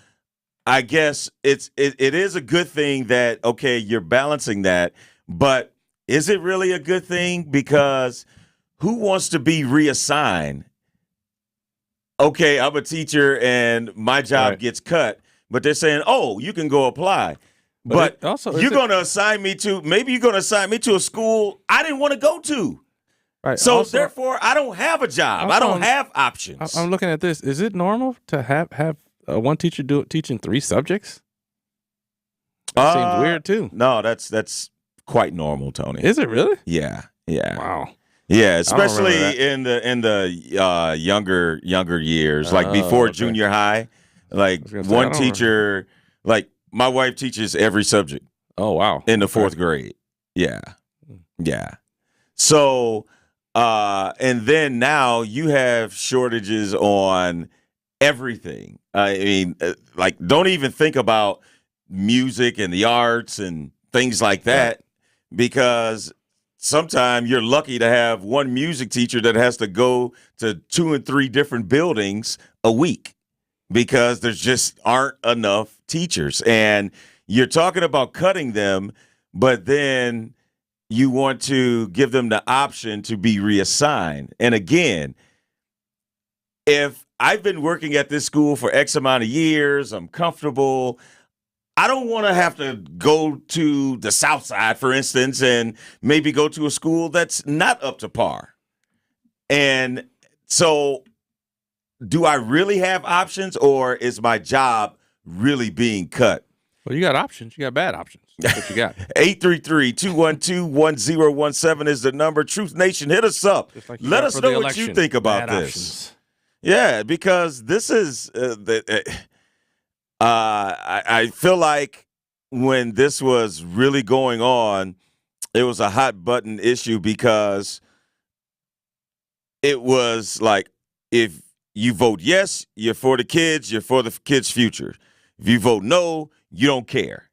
I guess it is a good thing that you're balancing that, but is it really a good thing? Because who wants to be reassigned? Okay, I'm a teacher and my job gets cut, but they're saying, "Oh, you can go apply." But you're going to assign me to a school I didn't want to go to. Right. So therefore, I don't have a job. I don't have options. I'm looking at this. Is it normal to have one teacher teaching 3 subjects? That seems weird too. No, that's quite normal, Tony. Is it really? Yeah. Wow. Yeah, especially in the younger years, like before junior high. Like one teacher, like my wife teaches every subject. Oh, wow. In the 4th grade. Yeah. So, and then now you have shortages on everything. I mean, like, don't even think about music and the arts and things like that, because sometimes you're lucky to have one music teacher that has to go to 2 and 3 different buildings a week because there's just aren't enough teachers. And you're talking about cutting them, but then you want to give them the option to be reassigned. And again, if I've been working at this school for X amount of years, I'm comfortable, I don't want to have to go to the South Side, for instance, and maybe go to a school that's not up to par. And so do I really have options, or is my job really being cut? Well, you got options. You got bad options. That's what you got. 833-212-1017 is the number. Truth Nation, hit us up. Let us know what you think about this. Options. Yeah, because this is I feel like when this was really going on, it was a hot button issue because it was like, if you vote yes, you're for the kids, you're for the kids' future. If you vote no, you don't care.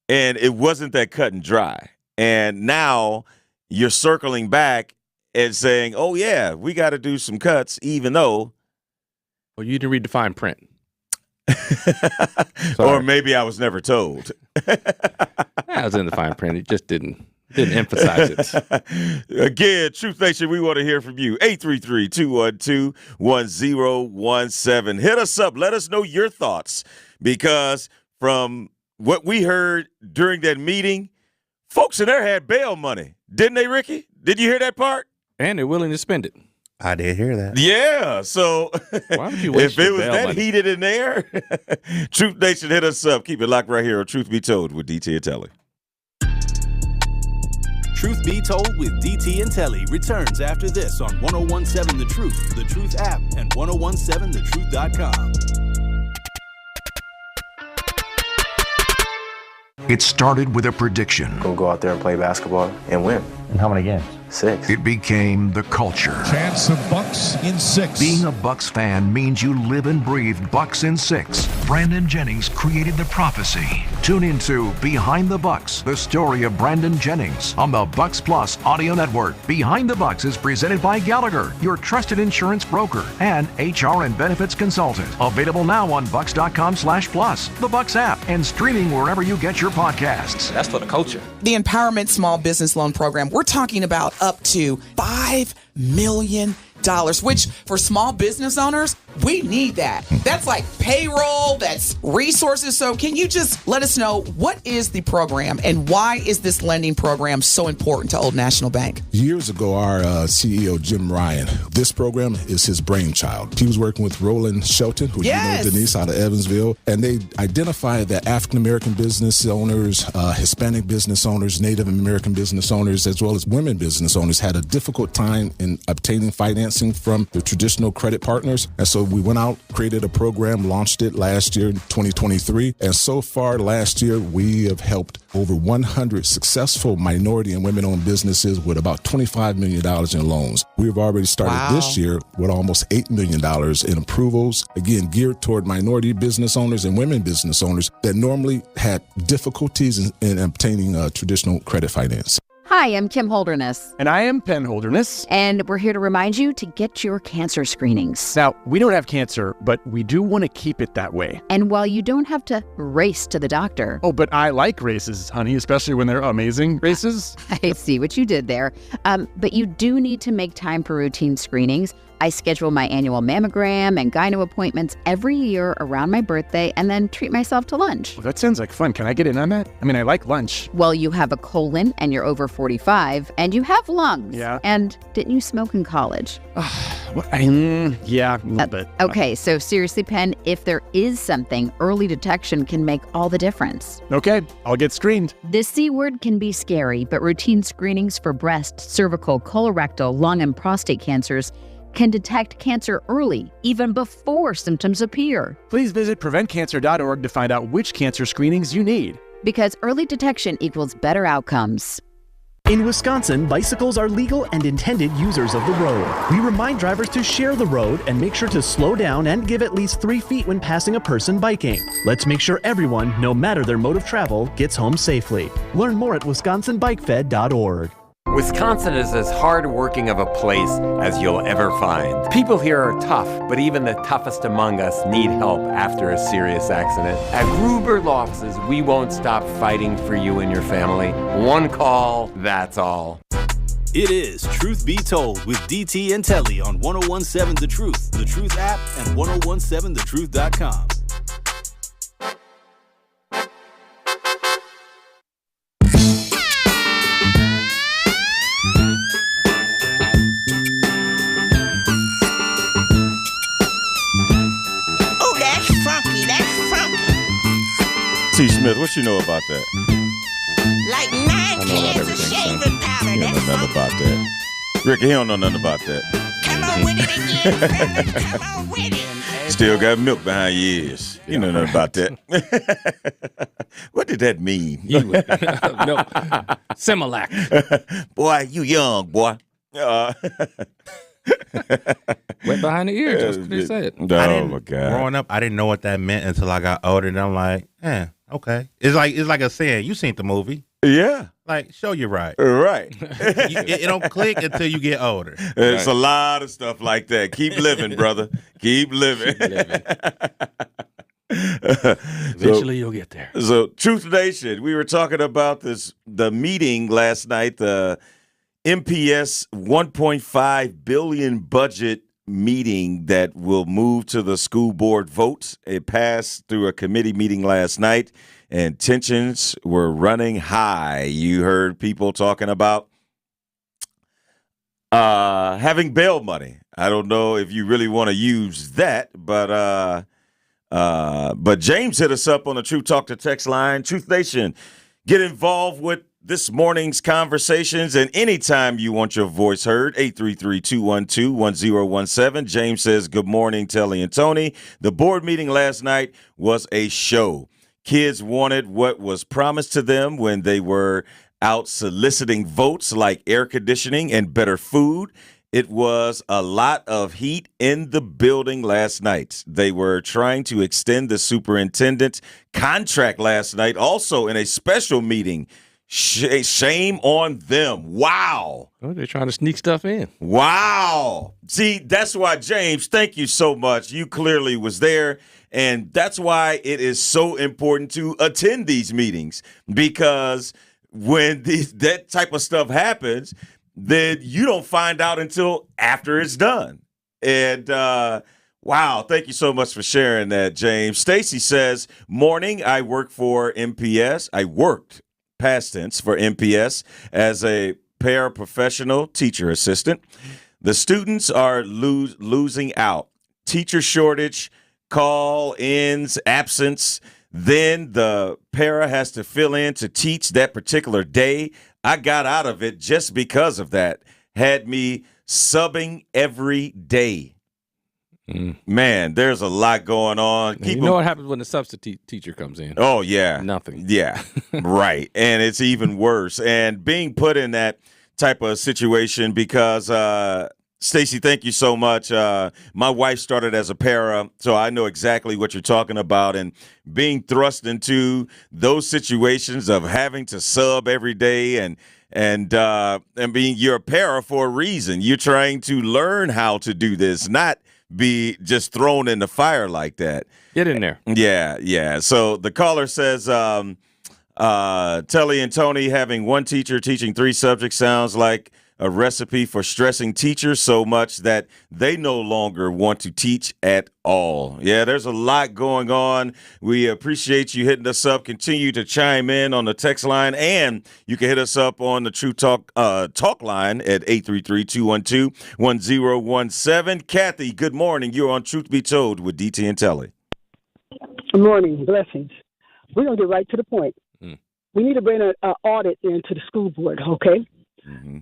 And it wasn't that cut and dry. And now you're circling back and saying, oh, yeah, we got to do some cuts, even though. Well, you didn't read the fine print. Or maybe I was never told. I was in the fine print. It just didn't emphasize it. Again, Truth Nation, we want to hear from you. 833-212-1017. Hit us up. Let us know your thoughts, because from what we heard during that meeting, folks in there had bail money. Didn't they, Ricky? Did you hear that part? And they're willing to spend it. I did hear that. Yeah, so why would you waste if it was that money? heated in there, Truth Nation, hit us up. Keep it locked right here on Truth Be Told with DT and Telly. Truth Be Told with DT and Telly returns after this on 1017 The Truth app, and 1017thetruth.com. It started with a prediction. Go out there and play basketball and win. And how many games? 6. It became the culture. Chance of Bucks in 6. Being a Bucks fan means you live and breathe Bucks in 6. Brandon Jennings created the prophecy. Tune into Behind the Bucks, the story of Brandon Jennings on the Bucks Plus audio network. Behind the Bucks is presented by Gallagher, your trusted insurance broker and HR and benefits consultant. Available now on bucks.com/plus, the Bucks app, and streaming wherever you get your podcasts. That's for the culture. The Empowerment Small Business Loan Program, we're talking about up to $5 million, which for small business owners, We need that. That's like payroll, that's resources. So can you just let us know, what is the program and why is this lending program so important to Old National Bank? Years ago, our CEO, Jim Ryan, this program is his brainchild. He was working with Roland Shelton, who you know, Denise, out of Evansville, and they identified that African-American business owners, Hispanic business owners, Native American business owners, as well as women business owners had a difficult time in obtaining financing from the traditional credit partners. And so we went out, created a program, launched it last year, 2023. And so far last year, we have helped over 100 successful minority and women-owned businesses with about $25 million in loans. We've already started this year with almost $8 million in approvals, again, geared toward minority business owners and women business owners that normally had difficulties in obtaining traditional credit finance. Hi, I'm Kim Holderness. And I am Penn Holderness. And we're here to remind you to get your cancer screenings. Now, we don't have cancer, but we do want to keep it that way. And while you don't have to race to the doctor. Oh, but I like races, honey, especially when they're amazing races. I see what you did there. But you do need to make time for routine screenings. I schedule my annual mammogram and gyno appointments every year around my birthday and then treat myself to lunch. Well, that sounds like fun. Can I get in on that? I mean, I like lunch. Well, you have a colon and you're over 45 and you have lungs. Yeah. And didn't you smoke in college? Yeah, a little bit. Okay, so seriously, Penn, if there is something, early detection can make all the difference. Okay, I'll get screened. The C word can be scary, but routine screenings for breast, cervical, colorectal, lung, and prostate cancers can detect cancer early, even before symptoms appear. Please visit preventcancer.org to find out which cancer screenings you need. Because early detection equals better outcomes. In Wisconsin, bicycles are legal and intended users of the road. We remind drivers to share the road and make sure to slow down and give at least 3 feet when passing a person biking. Let's make sure everyone, no matter their mode of travel, gets home safely. Learn more at wisconsinbikefed.org. Wisconsin is as hard-working of a place as you'll ever find. People here are tough, but even the toughest among us need help after a serious accident. At Gruber Law Offices, we won't stop fighting for you and your family. One call, that's all. It is Truth Be Told with DT and Telly on 1017 The Truth, The Truth app, and 1017thetruth.com. T. Smith, what you know about that? Like 9 cans of shaving powder. He don't know nothing about that. Ricky, he don't know nothing about that. Come on with it again, fellas. Come on with it. Still got milk behind your ears. You know nothing about that. What did that mean? No. Similac. Boy, you young, boy. Went behind the ear, just what they said. Oh, my God. Growing up, I didn't know what that meant until I got older, and I'm like, okay. It's like a saying. You seen the movie. Yeah. Like, show you right. Right. It don't click until you get older. It's a lot of stuff like that. Keep living, brother. Keep living. Eventually you'll get there. So, Truth Nation, we were talking about the meeting last night, the MPS $1.5 billion budget meeting that will move to the school board votes. It passed through a committee meeting last night, and tensions were running high. You heard people talking about having bail money. I don't know if you really want to use that, but James hit us up on the True Talk to Text line. Truth Nation, get involved with this morning's conversations, and anytime you want your voice heard, 833-212-1017. James says, good morning, Telly and Tony. The board meeting last night was a show. Kids wanted what was promised to them when they were out soliciting votes, like air conditioning and better food. It was a lot of heat in the building last night. They were trying to extend the superintendent's contract last night, also in a special meeting. Shame on them. Wow. Oh, they're trying to sneak stuff in. Wow. See, that's why, James, thank you so much. You clearly was there. And that's why it is so important to attend these meetings, because when that type of stuff happens, then you don't find out until after it's done. And Wow, thank you so much for sharing that, James. Stacy says, morning, I work for MPS. I worked, past tense, for MPS as a paraprofessional teacher assistant. The students are losing out. Teacher shortage, call-ins, absence. Then the para has to fill in to teach that particular day. I got out of it just because of that. Had me subbing every day. Man, there's a lot going on. You know what happens when the substitute teacher comes in? Oh, yeah. Nothing. Yeah, right. And it's even worse. And being put in that type of situation because, Stacey, thank you so much. My wife started as a para, so I know exactly what you're talking about. And being thrust into those situations of having to sub every day and being you're a para for a reason. You're trying to learn how to do this, not be just thrown in the fire like that. Get in there. Yeah. So the caller says, Telly and Tony having one teacher teaching 3 subjects sounds like a recipe for stressing teachers so much that they no longer want to teach at all. Yeah, there's a lot going on. We appreciate you hitting us up. Continue to chime in on the text line, and you can hit us up on the True Talk talk line at 833-212-1017. Kathy, good morning. You're on Truth Be Told with DT and Telly. Good morning. Blessings. We're going to get right to the point. We need to bring an audit into the school board, okay? Mm-hmm.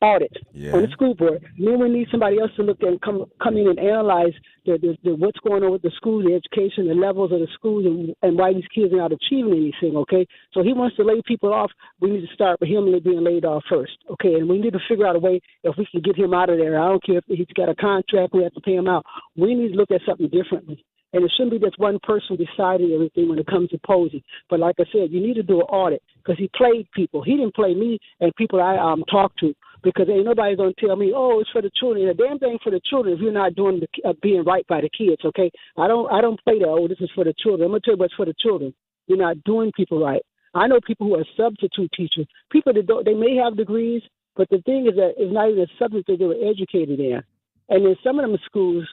Audit on the school board. Then we need somebody else to look and come in and analyze the what's going on with the school, the education, the levels of the schools, and why these kids are not achieving anything, okay? So he wants to lay people off. We need to start with him being laid off first, okay? And we need to figure out a way if we can get him out of there. I don't care if he's got a contract, we have to pay him out. We need to look at something differently. And it shouldn't be just one person deciding everything when it comes to Posey. But like I said, you need to do an audit because he played people. He didn't play me and people I talked to because ain't nobody going to tell me, oh, it's for the children. The damn thing for the children if you're not doing being right by the kids, okay? I don't play that, oh, this is for the children. I'm going to tell you what's for the children. You're not doing people right. I know people who are substitute teachers, people that they may have degrees, but the thing is that it's not even a subject that they were educated in. And then some of them schools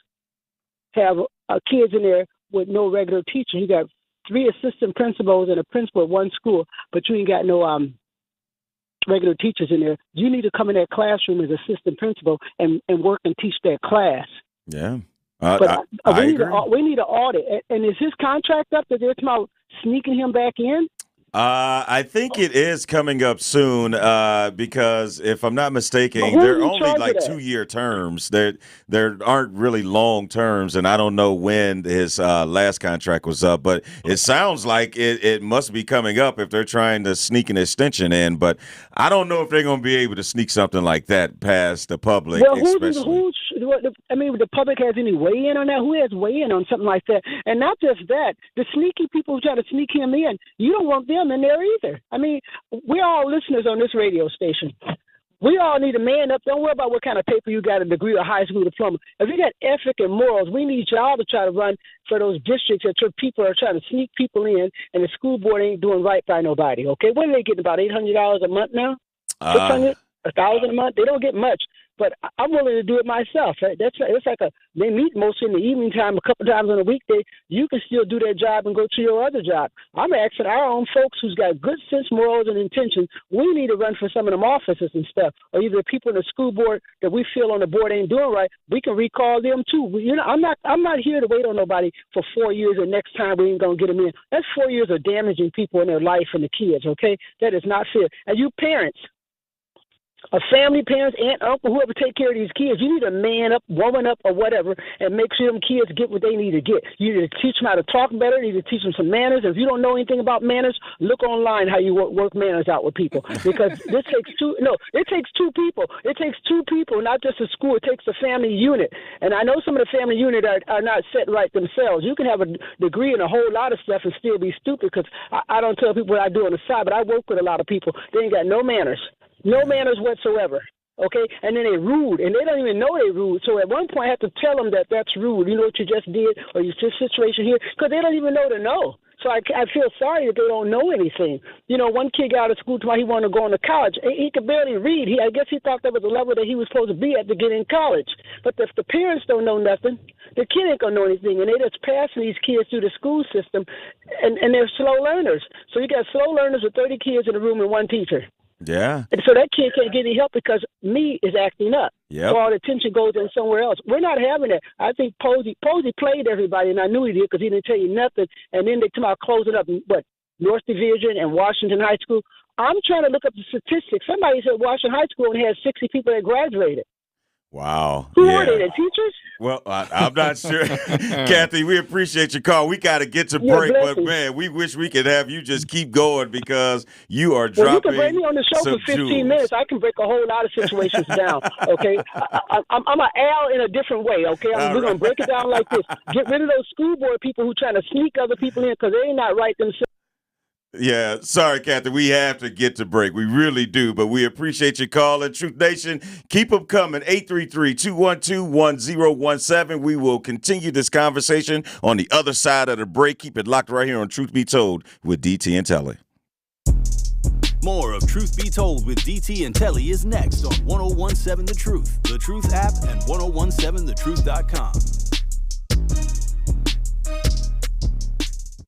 have kids in there with no regular teacher. You got 3 assistant principals and a principal at one school, but you ain't got no regular teachers in there. You need to come in that classroom as assistant principal and work and teach that class. Yeah. But I agree. We need an audit. And is his contract up that they're talking about sneaking him back in? I think it is coming up soon because if I'm not mistaken, they're only like 2-year terms. There aren't really long terms, and I don't know when his last contract was up, but it sounds like it must be coming up if they're trying to sneak an extension in. But I don't know if they're going to be able to sneak something like that past the public. Well, the public has any weigh in on that? Who has weigh in on something like that? And not just that, the sneaky people who try to sneak him in, you don't want them in there either. I mean, we're all listeners on this radio station. We all need to man up. Don't worry about what kind of paper you got, a degree or high school diploma. If you got ethic and morals, we need y'all to try to run for those districts that your people are trying to sneak people in, and the school board ain't doing right by nobody, okay? What are they getting, about $800 a month now? $600, $1,000 a month? They don't get much. But I'm willing to do it myself. It's like they meet mostly in the evening time, a couple times on a weekday. You can still do that job and go to your other job. I'm asking our own folks who's got good sense, morals, and intention. We need to run for some of them offices and stuff, or either people in the school board that we feel on the board ain't doing right. We can recall them too. I'm not here to wait on nobody for 4 years, and next time we ain't gonna get them in. That's 4 years of damaging people in their life and the kids. Okay, that is not fair. And you parents. A family, parents, aunt, uncle, whoever take care of these kids, you need to man up, woman up, or whatever, and make sure them kids get what they need to get. You need to teach them how to talk better. You need to teach them some manners. If you don't know anything about manners, look online how you work manners out with people. Because it takes two people. It takes 2 people, not just a school. It takes a family unit. And I know some of the family unit are not set right themselves. You can have a degree in a whole lot of stuff and still be stupid, because I don't tell people what I do on the side, but I work with a lot of people. They ain't got no manners. No manners whatsoever, okay? And then they're rude, and they don't even know they're rude. So at one point, I have to tell them that that's rude. You know what you just did, or your situation here? Because they don't even know to know. So I feel sorry that they don't know anything. One kid got out of school tomorrow, he wanted to go into college. He could barely read. I guess he thought that was the level that he was supposed to be at to get in college. But if the parents don't know nothing, the kid ain't going to know anything. And they just passing these kids through the school system, and they're slow learners. So you got slow learners with 30 kids in a room and one teacher. Yeah. And so that kid can't get any help because me is acting up. Yep. So all the attention goes in somewhere else. We're not having that. I think Posey played everybody, and I knew he did because he didn't tell you nothing. And then they come out closing up, North Division and Washington High School. I'm trying to look up the statistics. Somebody said Washington High School only had 60 people that graduated. Wow. Who are they, the teachers? Well, I'm not sure. Kathy, we appreciate your call. We got to get to break, but, man, we wish we could have you just keep going because you are dropping. Well, you can bring me on the show for 15 minutes. I can break a whole lot of situations down, okay? I'm an Al in a different way, okay? We're going to break it down like this. Get rid of those school board people who trying to sneak other people in because they ain't not right themselves. Yeah, sorry, Kathy. We have to get to break. We really do, but we appreciate your call. And Truth Nation, keep them coming. 833-212-1017. We will continue this conversation on the other side of the break. Keep it locked right here on Truth Be Told with DT and Telly. More of Truth Be Told with DT and Telly is next on 1017 The Truth, The Truth app, and 1017thetruth.com.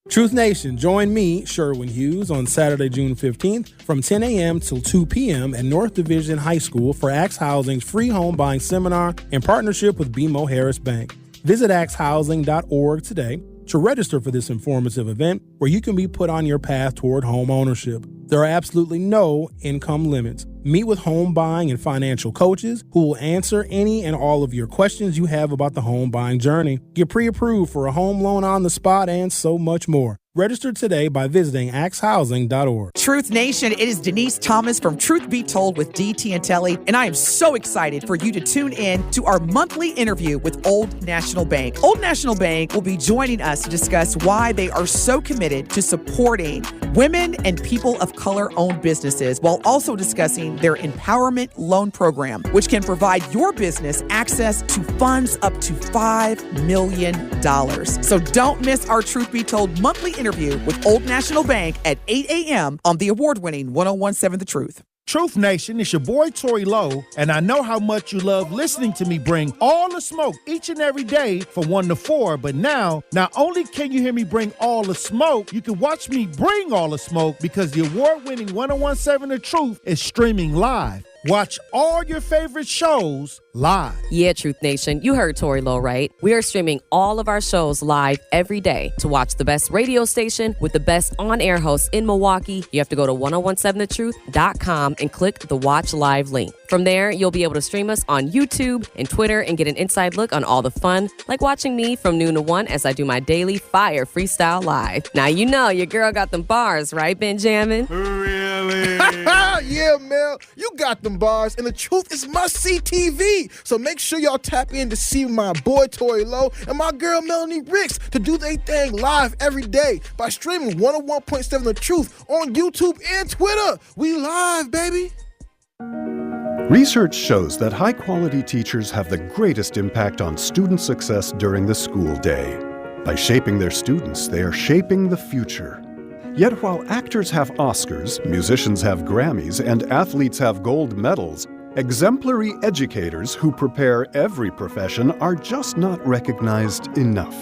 Truth Nation, join me, Sherwin Hughes, on Saturday, June 15th from 10 a.m. till 2 p.m. at North Division High School for Axe Housing's free home buying seminar in partnership with BMO Harris Bank. Visit axehousing.org today to register for this informative event where you can be put on your path toward home ownership. There are absolutely no income limits. Meet with home buying and financial coaches who will answer any and all of your questions you have about the home buying journey. Get pre-approved for a home loan on the spot and so much more. Register today by visiting axehousing.org. Truth Nation, it is Denise Thomas from Truth Be Told with DT and Telly, and I am so excited for you to tune in to our monthly interview with Old National Bank. Old National Bank will be joining us to discuss why they are so committed to supporting women and people of color-owned businesses while also discussing their empowerment loan program, which can provide your business access to funds up to $5 million. So don't miss our Truth Be Told monthly interview with Old National Bank at 8 a.m. on the award-winning 1017 The Truth. Truth Nation, it's your boy Tory Lowe, and I know how much you love listening to me bring all the smoke each and every day from 1 to 4, but now, not only can you hear me bring all the smoke, you can watch me bring all the smoke because the award-winning 1017 The Truth is streaming live. Watch all your favorite shows live. Yeah, Truth Nation, you heard Tory Lowe right. We are streaming all of our shows live every day. To watch the best radio station with the best on-air hosts in Milwaukee, you have to go to 1017thetruth.com and click the Watch Live link. From there, you'll be able to stream us on YouTube and Twitter and get an inside look on all the fun, like watching me from noon to 1 as I do my daily fire freestyle live. Now, you know your girl got them bars, right, Benjamin? Really? Yeah, Mel, you got them bars, and the truth is must-see TV. So make sure y'all tap in to see my boy Tory Lowe and my girl Melanie Ricks to do their thing live every day by streaming 101.7 The Truth on YouTube and Twitter. We live, baby. Research shows that high-quality teachers have the greatest impact on student success during the school day. By shaping their students, they are shaping the future. Yet while actors have Oscars, musicians have Grammys, and athletes have gold medals, exemplary educators who prepare every profession are just not recognized enough.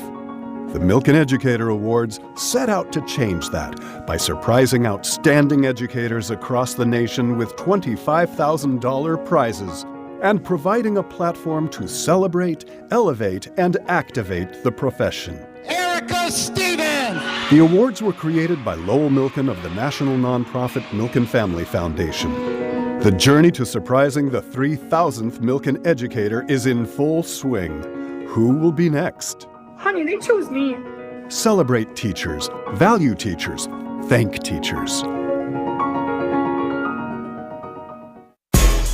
The Milken Educator Awards set out to change that by surprising outstanding educators across the nation with $25,000 prizes and providing a platform to celebrate, elevate, and activate the profession. Erica Stevens! The awards were created by Lowell Milken of the national nonprofit Milken Family Foundation. The journey to surprising the 3,000th Milken educator is in full swing. Who will be next? Honey, they chose me. Celebrate teachers, value teachers, thank teachers.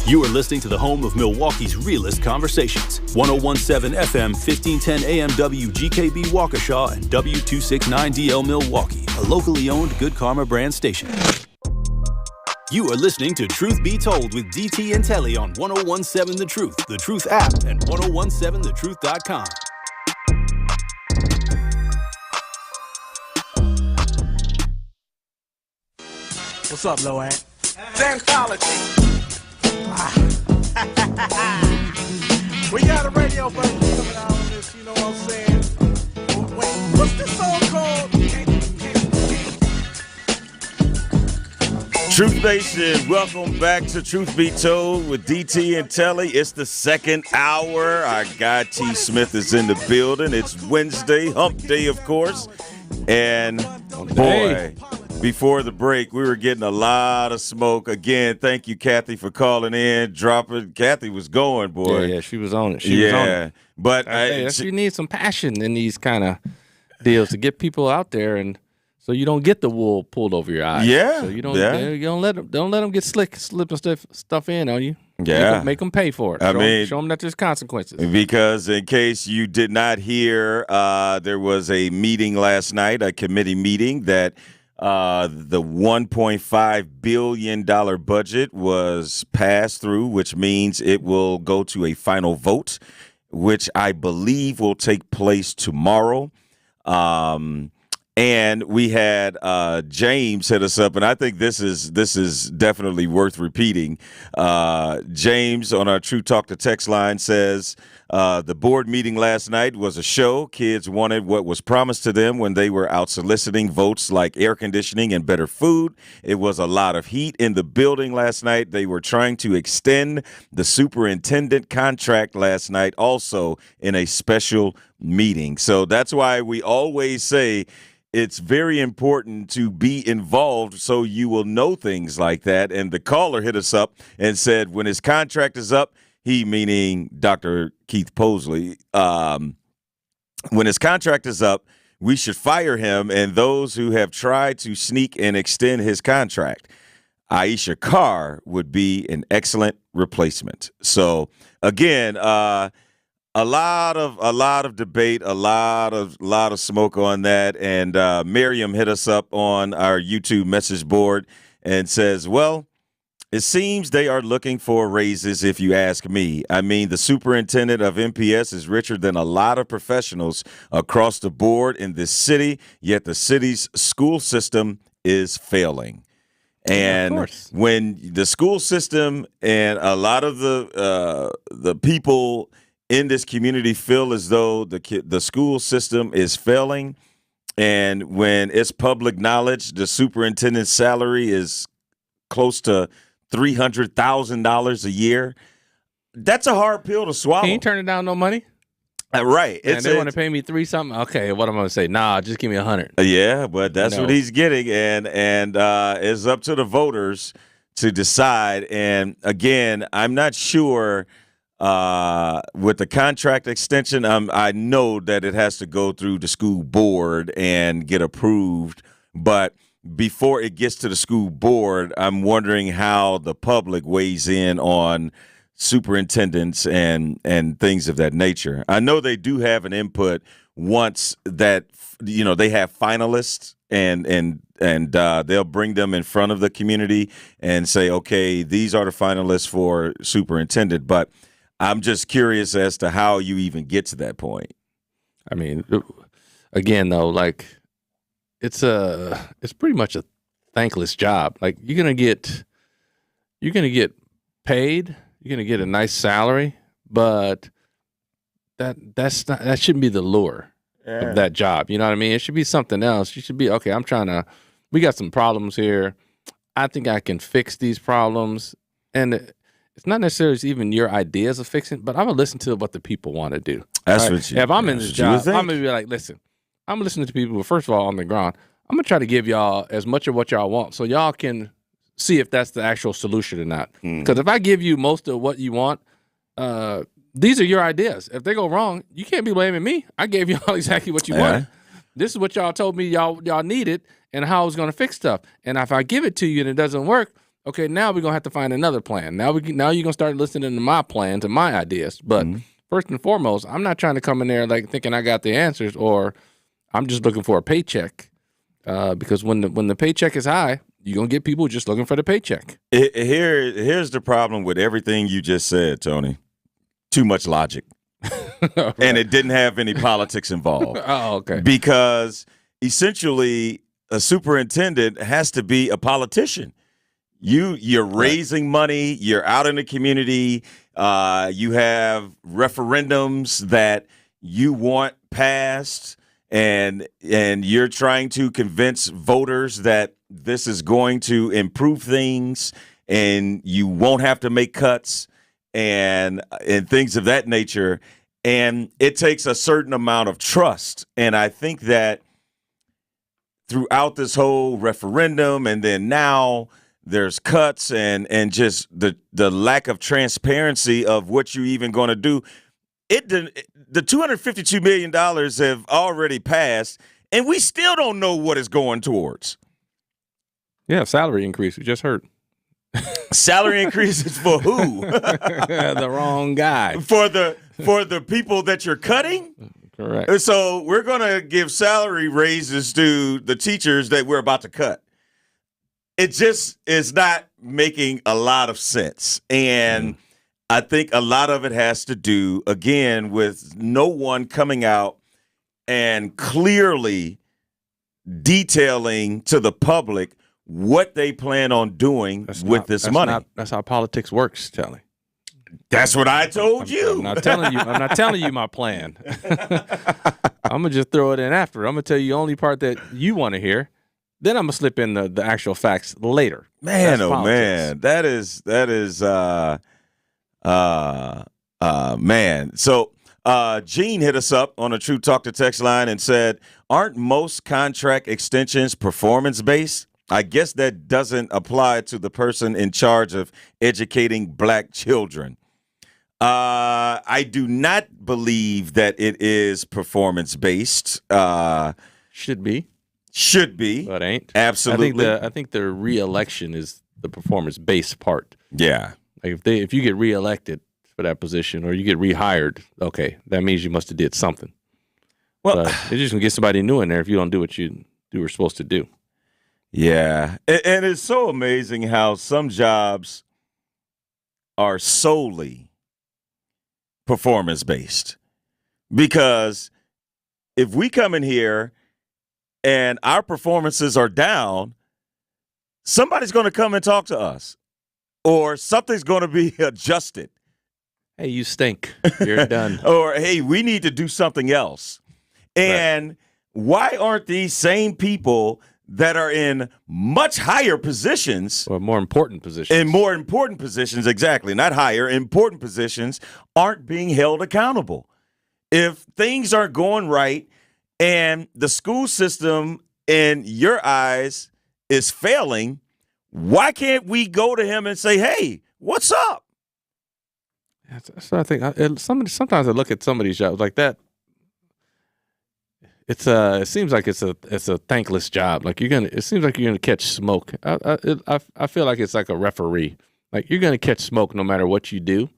You are listening to the home of Milwaukee's realest conversations. 1017 FM, 1510 AM WGKB Waukesha and W269DL Milwaukee, a locally owned Good Karma brand station. You are listening to Truth Be Told with DT and Telly on 1017 The Truth app, and 1017thetruth.com. What's up, Loan? Scientology. We got a radio version coming out on this, you know what I'm saying? Wait, what's this song called? Truth Nation, welcome back to Truth Be Told with DT and Telly. It's the second hour. Our guy T. Smith is in the building. It's Wednesday, hump day, of course. And boy, before the break, we were getting a lot of smoke. Again, thank you, Kathy, for calling in, dropping. Kathy was going, boy. Yeah, she was on it. She was on it. But you need some passion in these kind of deals to get people out there, and so you don't get the wool pulled over your eyes. Yeah, so you don't let them get slipping stuff in on you. Yeah, make them pay for it. Show them that there's consequences. Because in case you did not hear, there was a meeting last night, a committee meeting that the $1.5 billion budget was passed through, which means it will go to a final vote, which I believe will take place tomorrow. And we had James hit us up, and I think this is definitely worth repeating. James on our True Talk to Text line says, the board meeting last night was a show. Kids wanted what was promised to them when they were out soliciting votes like air conditioning and better food. It was a lot of heat in the building last night. They were trying to extend the superintendent contract last night also in a special meeting. So that's why we always say it's very important to be involved so you will know things like that. And the caller hit us up and said when his contract is up, he meaning Dr. Keith Posley, when his contract is up, we should fire him and those who have tried to sneak and extend his contract. Aisha Carr would be an excellent replacement. So, again, a lot of debate, a lot of smoke on that, and Miriam hit us up on our YouTube message board and says, well, it seems they are looking for raises if you ask me. I mean, the superintendent of MPS is richer than a lot of professionals across the board in this city, yet the city's school system is failing. And when the school system and a lot of the people in this community feel as though the school system is failing, and when it's public knowledge, the superintendent's salary is close to $300,000 a year, that's a hard pill to swallow. He ain't turning down no money. Right. And they want to pay me $3 something. Okay, what am I going to say? Nah, just give me $100. Yeah, but that's what he's getting, and it's up to the voters to decide. And again, I'm not sure with the contract extension. I know that it has to go through the school board and get approved, but before it gets to the school board, I'm wondering how the public weighs in on superintendents and things of that nature. I know they do have an input once that they have finalists and they'll bring them in front of the community and say, okay, these are the finalists for superintendent. But I'm just curious as to how you even get to that point. I mean, again, though, like it's pretty much a thankless job. Like you're gonna get paid. You're gonna get a nice salary, but that shouldn't be the lure of that job. You know what I mean? It should be something else. You should be, okay, we got some problems here. I think I can fix these problems. And it's not necessarily even your ideas of fixing, but I'm gonna listen to what the people want to do. That's what you. If I'm in this job, I'm gonna be like, listen, I'm listening to people. First of all, on the ground, I'm gonna try to give y'all as much of what y'all want, so y'all can see if that's the actual solution or not. Because if I give you most of what you want, these are your ideas. If they go wrong, you can't be blaming me. I gave y'all exactly what you wanted. This is what y'all told me y'all needed and how I was gonna fix stuff. And if I give it to you and it doesn't work, okay, now we're gonna have to find another plan. Now you're gonna start listening to my plans and my ideas. But first and foremost, I'm not trying to come in there like thinking I got the answers, or I'm just looking for a paycheck. Because when the paycheck is high, you're gonna get people just looking for the paycheck. Here's the problem with everything you just said, Tony. Too much logic. And it didn't have any politics involved. Oh, okay. Because essentially a superintendent has to be a politician. You're raising money. You're out in the community. You have referendums that you want passed, and you're trying to convince voters that this is going to improve things, and you won't have to make cuts and things of that nature. And it takes a certain amount of trust. And I think that throughout this whole referendum, and then now there's cuts and just the lack of transparency of what you're even going to do. The $252 million have already passed, and we still don't know what it's going towards. Yeah, salary increase. We just heard. Salary increases for who? The wrong guy. For the people that you're cutting? Correct. So we're going to give salary raises to the teachers that we're about to cut. It just is not making a lot of sense. And I think a lot of it has to do, again, with no one coming out and clearly detailing to the public what they plan on doing with this money. That's how politics works, Telly. That's what I told you. I'm not telling you my plan. I'm going to just throw it in after. I'm going to tell you the only part that you want to hear. Then I'm going to slip in the actual facts later. Man, man. That is man. So Gene hit us up on a True Talk to Text line and said, aren't most contract extensions performance-based? I guess that doesn't apply to the person in charge of educating black children. I do not believe that it is performance-based. Should be. But ain't. Absolutely. I think the re-election is the performance-based part. Yeah. Like if you get re-elected for that position or you get rehired, okay, that means you must have did something. Well, they're just going to get somebody new in there if you don't do what you were supposed to do. Yeah. And it's so amazing how some jobs are solely performance-based. Because if we come in here and our performances are down, somebody's going to come and talk to us. Or something's going to be adjusted. Hey, you stink. You're done. Or, hey, we need to do something else. And why aren't these same people that are in much higher positions or more important positions, exactly, not higher, important positions, aren't being held accountable? If things aren't going right and the school system in your eyes is failing, why can't we go to him and say, hey, what's up? So I think sometimes I look at some of these jobs like that. It seems like it's a thankless job. Like it seems like you're gonna catch smoke. I feel like it's like a referee. Like you're gonna catch smoke no matter what you do.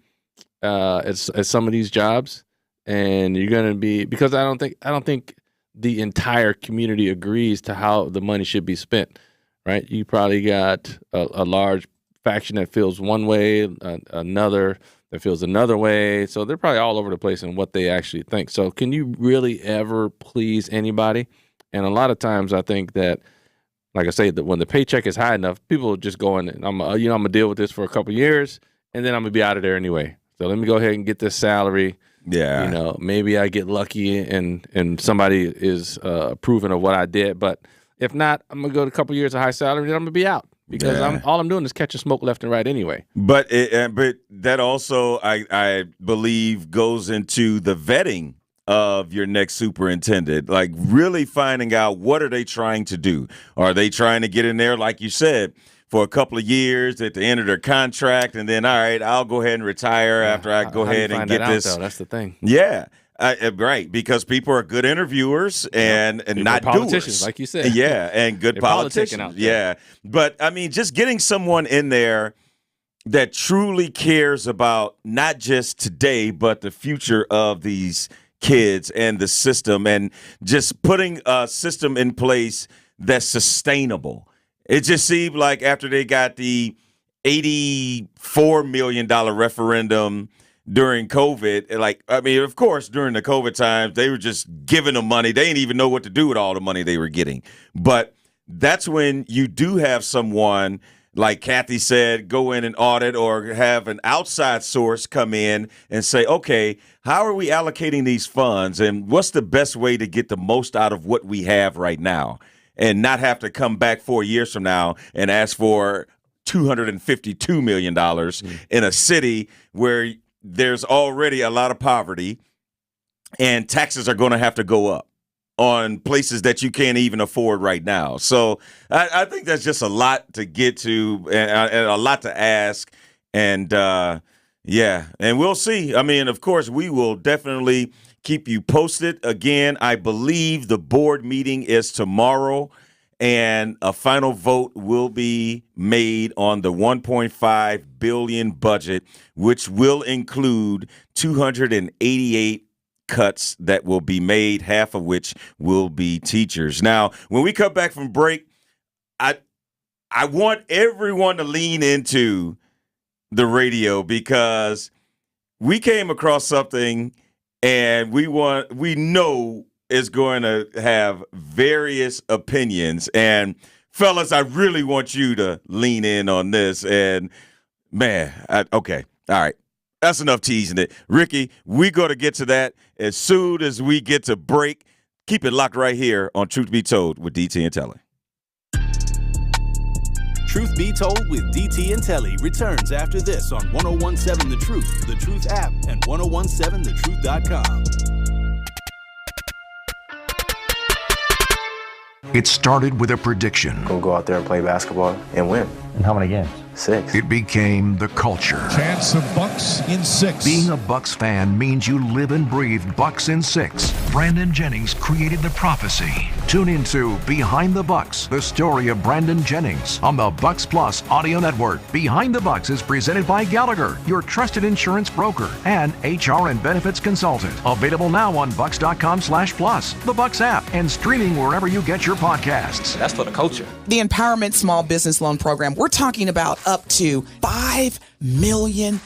At some of these jobs, and you're gonna be, because I don't think the entire community agrees to how the money should be spent. Right? You probably got a large faction that feels one way, another that feels another way. So they're probably all over the place in what they actually think. So can you really ever please anybody? And a lot of times I think that, like I say, that when the paycheck is high enough, people are just going, I'm going to deal with this for a couple of years, and then I'm going to be out of there anyway. So let me go ahead and get this salary. Yeah. Maybe I get lucky and somebody is approving of what I did. But if not, I'm going to go to a couple of years of high salary, and then I'm going to be out. Because all I'm doing is catching smoke left and right anyway. But that also, I believe, goes into the vetting of your next superintendent, like really finding out what are they trying to do. Are they trying to get in there, like you said, for a couple of years at the end of their contract, and then, all right, I'll go ahead and retire after I go ahead and get this. Though? That's the thing. Yeah. Right, because people are good interviewers and not politicians, doers. Like you said. Yeah, and good politicians. Yeah, but I mean, just getting someone in there that truly cares about not just today, but the future of these kids and the system, and just putting a system in place that's sustainable. It just seemed like after they got the $84 million referendum during COVID, of course, during the COVID times, they were just giving them money. They didn't even know what to do with all the money they were getting. But that's when you do have someone, like Kathy said, go in and audit or have an outside source come in and say, okay, how are we allocating these funds and what's the best way to get the most out of what we have right now and not have to come back 4 years from now and ask for $252 million in a city where there's already a lot of poverty and taxes are going to have to go up on places that you can't even afford right now. So I think that's just a lot to get to and a lot to ask. And, and we'll see. I mean, of course, we will definitely keep you posted. Again, I believe the board meeting is tomorrow, and a final vote will be made on the $1.5 billion budget, which will include 288 cuts that will be made, half of which will be teachers. Now, when we come back from break, I want everyone to lean into the radio because we came across something and we know is going to have various opinions. And fellas, I really want you to lean in on this. And man, okay. All right. That's enough teasing it. Ricky, we're going to get to that as soon as we get to break. Keep it locked right here on Truth Be Told with DT and Telly. Truth Be Told with DT and Telly returns after this on 1017 The Truth app, and 1017thetruth.com. It started with a prediction. We'll go out there and play basketball and win. And how many games? 6. It became the culture. Chance of Bucks in 6. Being a Bucks fan means you live and breathe Bucks in 6. Brandon Jennings created the prophecy. Tune into Behind the Bucks, the story of Brandon Jennings on the Bucks Plus audio network. Behind the Bucks is presented by Gallagher, your trusted insurance broker and HR and benefits consultant. Available now on bucks.com/plus, the Bucks app, and streaming wherever you get your podcasts. That's for the culture. The Empowerment Small Business Loan Program, we're talking about up to $5 million,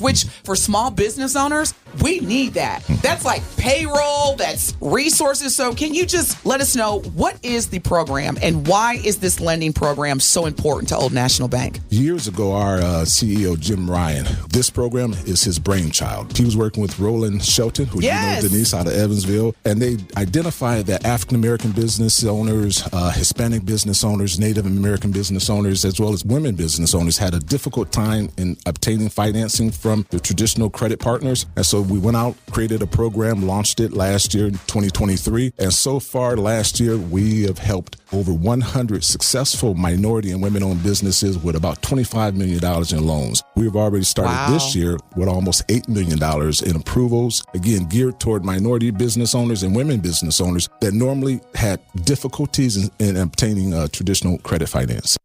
which for small business owners, we need that. That's like payroll, that's resources. So can you just let us know what is the program and why is this lending program so important to Old National Bank? Years ago, our CEO, Jim Ryan, this program is his brainchild. He was working with Roland Shelton, who you know, Denise, out of Evansville, and they identified that African-American business owners, Hispanic business owners, Native American business owners, as well as women business owners had a difficult time in obtaining financing from the traditional credit partners. And so we went out, created a program, launched it last year, 2023. And so far last year, we have helped over 100 successful minority and women-owned businesses with about $25 million in loans. We've already started this year with almost $8 million in approvals, again, geared toward minority business owners and women business owners that normally had difficulties in obtaining traditional credit finance.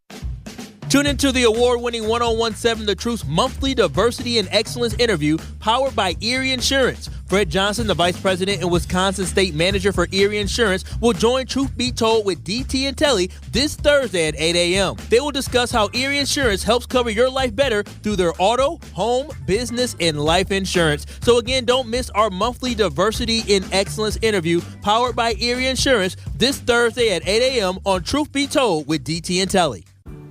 Tune into the award-winning 1017 The Truth's monthly diversity and excellence interview powered by Erie Insurance. Fred Johnson, the Vice President and Wisconsin State Manager for Erie Insurance, will join Truth Be Told with DT and Telly this Thursday at 8 a.m. They will discuss how Erie Insurance helps cover your life better through their auto, home, business, and life insurance. So again, don't miss our monthly diversity and excellence interview powered by Erie Insurance this Thursday at 8 a.m. on Truth Be Told with DT and Telly.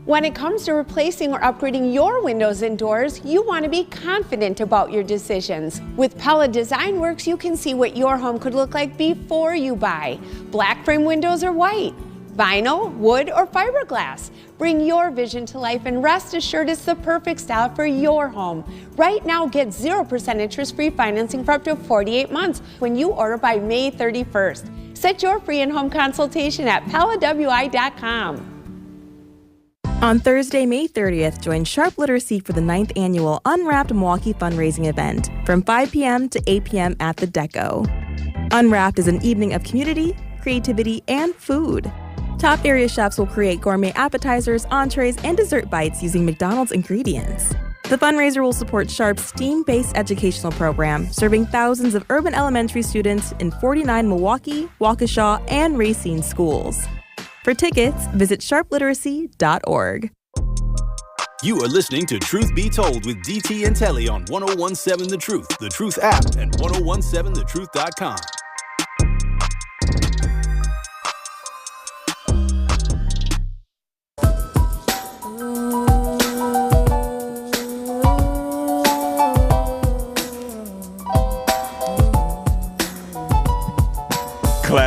When it comes to replacing or upgrading your windows and doors, you want to be confident about your decisions. With Pella Design Works, you can see what your home could look like before you buy. Black frame windows or white, vinyl, wood, or fiberglass. Bring your vision to life and rest assured it's the perfect style for your home. Right now, get 0% interest-free financing for up to 48 months when you order by May 31st. Set your free in-home consultation at PellaWI.com. On Thursday, May 30th, join Sharp Literacy for the 9th annual Unwrapped Milwaukee fundraising event from 5 p.m. to 8 p.m. at the Deco. Unwrapped is an evening of community, creativity, and food. Top area chefs will create gourmet appetizers, entrees, and dessert bites using McDonald's ingredients. The fundraiser will support Sharp's STEAM-based educational program, serving thousands of urban elementary students in 49 Milwaukee, Waukesha, and Racine schools. For tickets, visit sharpliteracy.org. You are listening to Truth Be Told with DT and Telly on 1017 The Truth app, and 1017thetruth.com.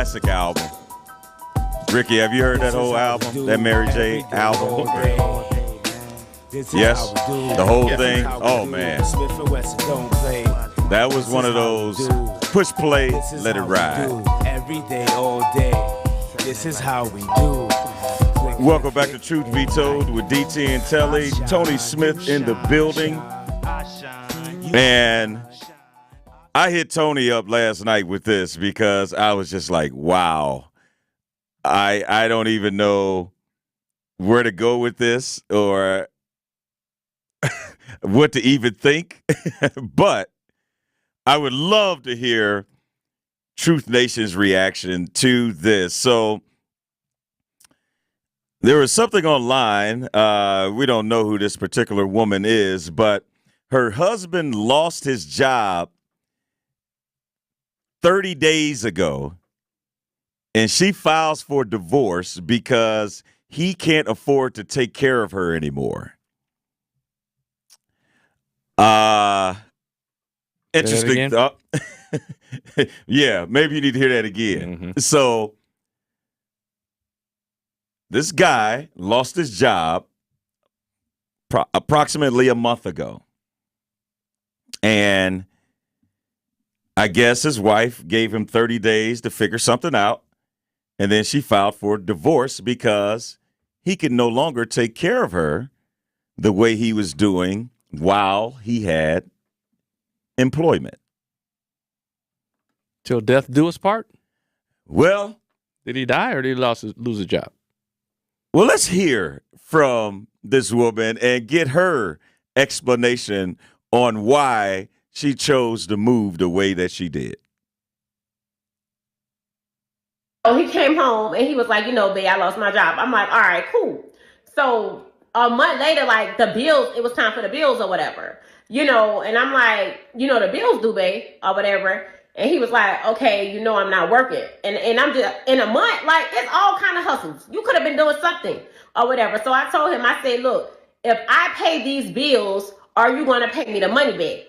classic album. Ricky, have you heard that whole album? That Mary J. album? Yes, the whole thing. Oh man, that was one of those push play, let it ride. Every day, all day. This is how we do. Welcome back to Truth Be Told with DT and Telly. Tony Smith in the building. And I hit Tony up last night with this because I was just like, wow. I don't even know where to go with this or what to even think. But I would love to hear Truth Nation's reaction to this. So there was something online. We don't know who this particular woman is, but her husband lost his job 30 days ago, and she files for divorce because he can't afford to take care of her anymore. Interesting. Yeah, maybe you need to hear that again. Mm-hmm. So this guy lost his job approximately a month ago. And I guess his wife gave him 30 days to figure something out. And then she filed for divorce because he could no longer take care of her the way he was doing while he had employment. Till death do us part? Well, did he die or did he lose his job? Well, let's hear from this woman and get her explanation on why she chose to move the way that she did. So he came home and he was like, babe, I lost my job. I'm like, all right, cool. So a month later, like the bills, it was time for the bills or whatever, and I'm like, the bills due, babe, or whatever. And he was like, okay, I'm not working. And I'm just, in a month, like, it's all kind of hustles. You could have been doing something or whatever. So I told him, I said, look, if I pay these bills, are you going to pay me the money back?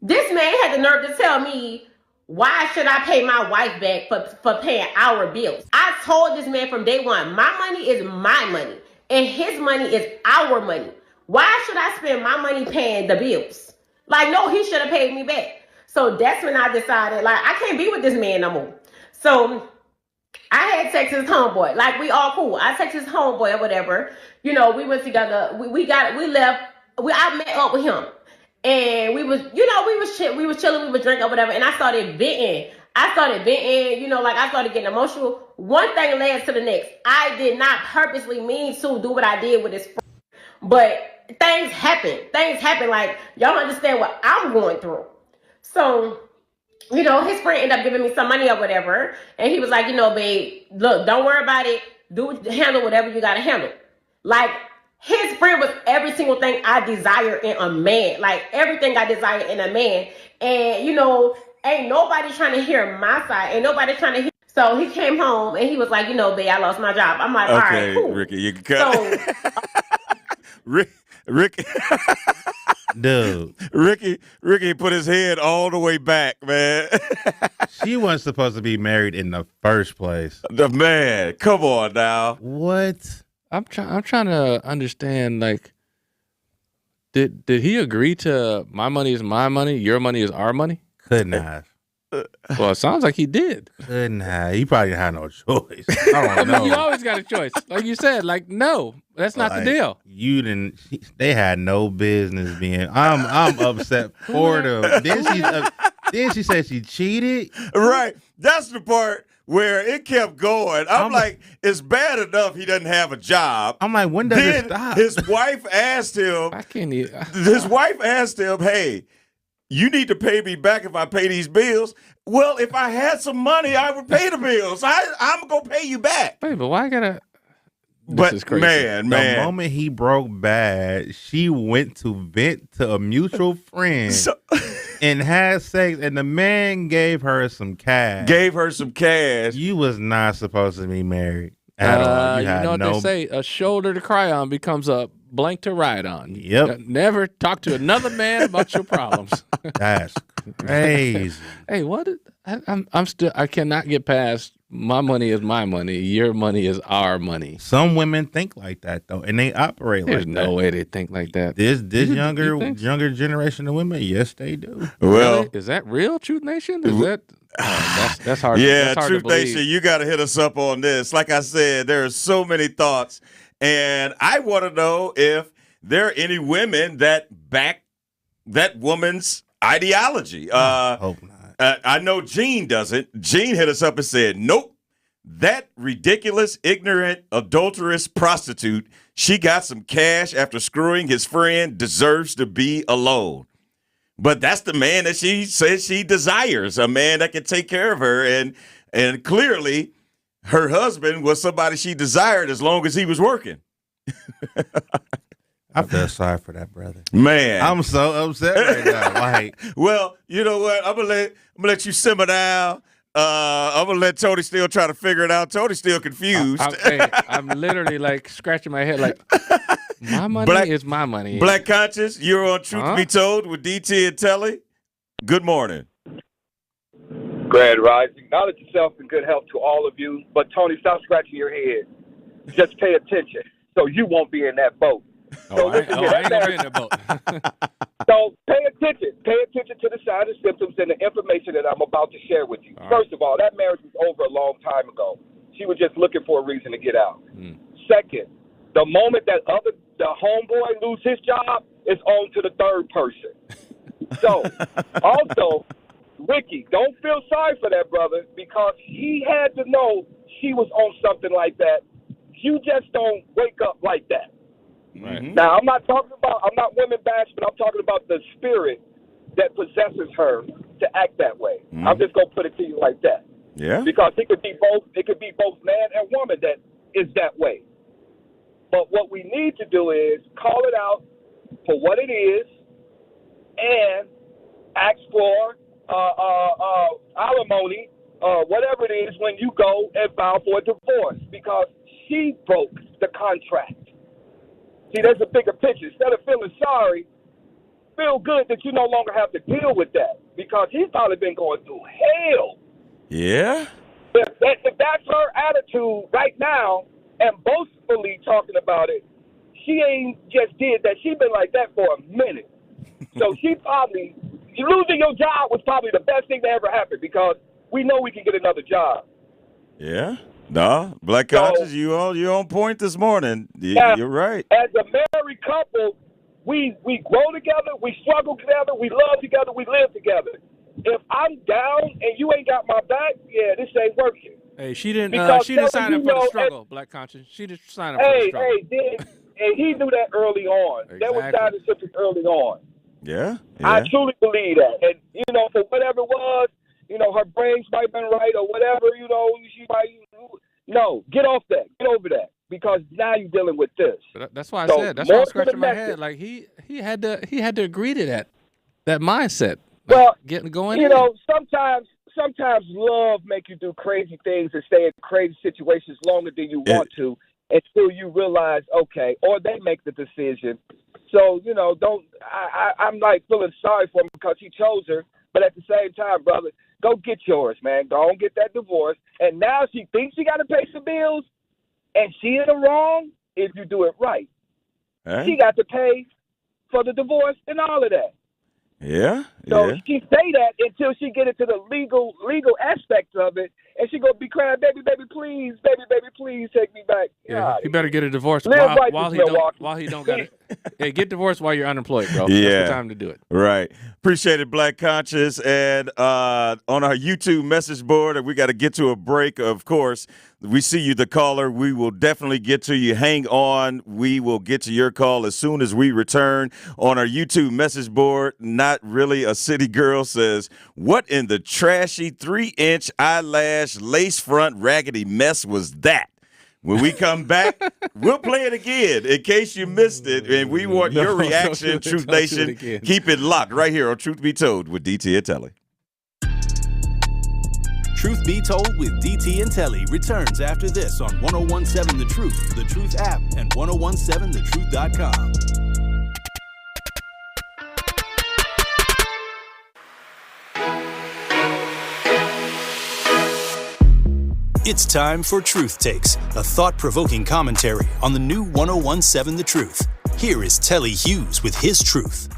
This man had the nerve to tell me, why should I pay my wife back for paying our bills? I told this man from day one, my money is my money and his money is our money. Why should I spend my money paying the bills? Like, no, he should have paid me back. So that's when I decided, like, I can't be with this man no more. So I had texted his homeboy. Like, we all cool. I texted his homeboy or whatever. We went together. I met up with him. And we was chilling, we was drinking or whatever. And I started venting. I started getting emotional. One thing led to the next. I did not purposely mean to do what I did with this friend. But things happen. Like, y'all don't understand what I'm going through. So, his friend ended up giving me some money or whatever. And he was like, babe, look, don't worry about it. Handle whatever you got to handle. Like, his friend was every single thing I desire in a man. Like, everything I desire in a man. And, ain't nobody trying to hear my side. Ain't nobody trying to hear. So he came home and he was like, babe, I lost my job. I'm like, all right, cool. Ricky, you can cut. So, Ricky. Dude. Ricky put his head all the way back, man. She wasn't supposed to be married in the first place. The man, come on now. What? I'm trying to understand, like, did he agree to my money is my money, your money is our money? Couldn't have. Well, it sounds like he did. Couldn't have. He probably had no choice. I don't know. You always got a choice. Like you said, like, no, that's not the deal. You didn't. They had no business being. I'm upset for them. Then she said she cheated. Right. That's the part where it kept going. I'm like, it's bad enough he doesn't have a job. I'm like, when does it stop? His wife asked him. His wife asked him, hey, you need to pay me back if I pay these bills. Well, if I had some money, I would pay the bills. I'm going to pay you back. Wait, but why I gotta... This is crazy. Man. The moment he broke bad, she went to vent to a mutual friend and had sex, and the man gave her some cash. You was not supposed to be married at all. You know what they say? A shoulder to cry on becomes a blank to ride on. Yep. Never talk to another man about your problems. That's crazy. Hey, what? I cannot get past My money is my money. Your money is our money. Some women think like that though, and they operate There's like that. no way they think like that. This younger generation of women, yes, they do. Well, really? Is that real, Truth Nation? Is that? That's hard. Yeah, that's hard Truth to believe. Nation, you got to hit us up on this. Like I said, there are so many thoughts, and I want to know if there are any women that back that woman's ideology. Hope not. I know Gene doesn't. Gene hit us up and said, nope, that ridiculous, ignorant, adulterous prostitute, she got some cash after screwing his friend, deserves to be alone. But that's the man that she says she desires, a man that can take care of her. And clearly her husband was somebody she desired as long as he was working. I feel sorry for that brother. Man. I'm so upset right now. Like, well, you know what? I'm gonna let you simmer down. I'm gonna let Tony still try to figure it out. Tony's still confused. I'm literally like scratching my head like, my money is my money. Black Conscious, you're on Truth Be Told with DT and Telly. Good morning. Grand Rising. Knowledge yourself and good health to all of you. But, Tony, stop scratching your head. Just pay attention so you won't be in that boat. So I ain't gonna be in that boat. So pay attention. Pay attention to the signs and symptoms and the information that I'm about to share with you. First of all, that marriage was over a long time ago. She was just looking for a reason to get out. Second, the moment that the homeboy lose his job, it's on to the third person. So, also, Ricky, don't feel sorry for that brother because he had to know she was on something like that. You just don't wake up like that. Right. Now, I'm not women bash, but I'm talking about the spirit that possesses her to act that way. I'm just going to put it to you like that. Yeah. Because it could be both man and woman that is that way. But what we need to do is call it out for what it is and ask for alimony, whatever it is, when you go and file for a divorce because she broke the contract. See, there's a bigger picture. Instead of feeling sorry, feel good that you no longer have to deal with that because he's probably been going through hell. Yeah? If that's her attitude right now and boastfully talking about it, she ain't just did that. She been like that for a minute. So losing your job was probably the best thing that ever happened because we know we can get another job. Yeah. No, Black Conscious, you on point this morning. You're right. As a married couple, we grow together, we struggle together, we love together, we live together. If I'm down and you ain't got my back, this ain't working. Hey, she didn't sign up for the struggle, Black Conscious. She didn't sign up for the struggle. And he knew that early on. Exactly. There was signs and symptoms early on. Yeah. I truly believe that. And, for whatever it was, her brains might have been right or whatever, she might. No, get off that. Get over that. Because now you're dealing with this. But that's why I said. That's why I'm scratching my head. Like he had to agree to that mindset. Well, going. Sometimes love make you do crazy things and stay in crazy situations longer than you want to until you realize, okay, or they make the decision. So, I'm like feeling sorry for him because he chose her. But at the same time, brother, go get yours, man. Go and get that divorce. And now she thinks she got to pay some bills, and she in the wrong if you do it right. Hey. She got to pay for the divorce and all of that. Yeah. So she say that until she get into the legal aspects of it, and she gonna be crying, baby, please take me back. Yeah, he better get a divorce while he don't got it. Hey, get divorced while you're unemployed, bro. Yeah. That's the time to do it. Right. Appreciate it, Black Conscious. And on our YouTube message board, we got to get to a break, of course. We see you, the caller. We will definitely get to you. Hang on. We will get to your call as soon as we return. On our YouTube message board, Not Really a City Girl says, what in the trashy 3-inch eyelash lace front raggedy mess was that? When we come back, we'll play it again in case you missed it. And we want your reaction, Truth Nation. Keep it locked right here on Truth Be Told with DT and Telly. Truth Be Told with DT and Telly returns after this on 1017 The Truth, The Truth app, and 1017thetruth.com. It's time for Truth Takes, a thought-provoking commentary on the new 101.7 The Truth. Here is Telly Hughes with his truth.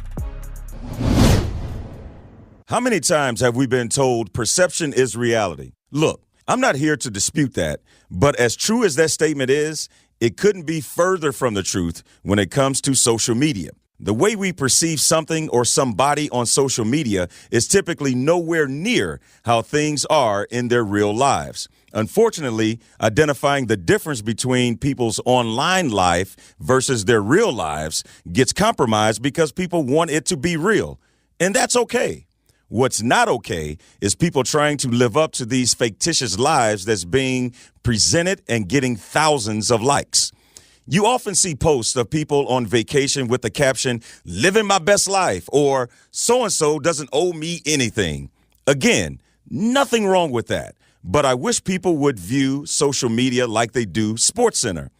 How many times have we been told perception is reality? Look, I'm not here to dispute that, but as true as that statement is, it couldn't be further from the truth when it comes to social media. The way we perceive something or somebody on social media is typically nowhere near how things are in their real lives. Unfortunately, identifying the difference between people's online life versus their real lives gets compromised because people want it to be real. And that's okay. What's not okay is people trying to live up to these fictitious lives that's being presented and getting thousands of likes. You often see posts of people on vacation with the caption, "Living my best life," or "So-and-so doesn't owe me anything." Again, nothing wrong with that, but I wish people would view social media like they do SportsCenter.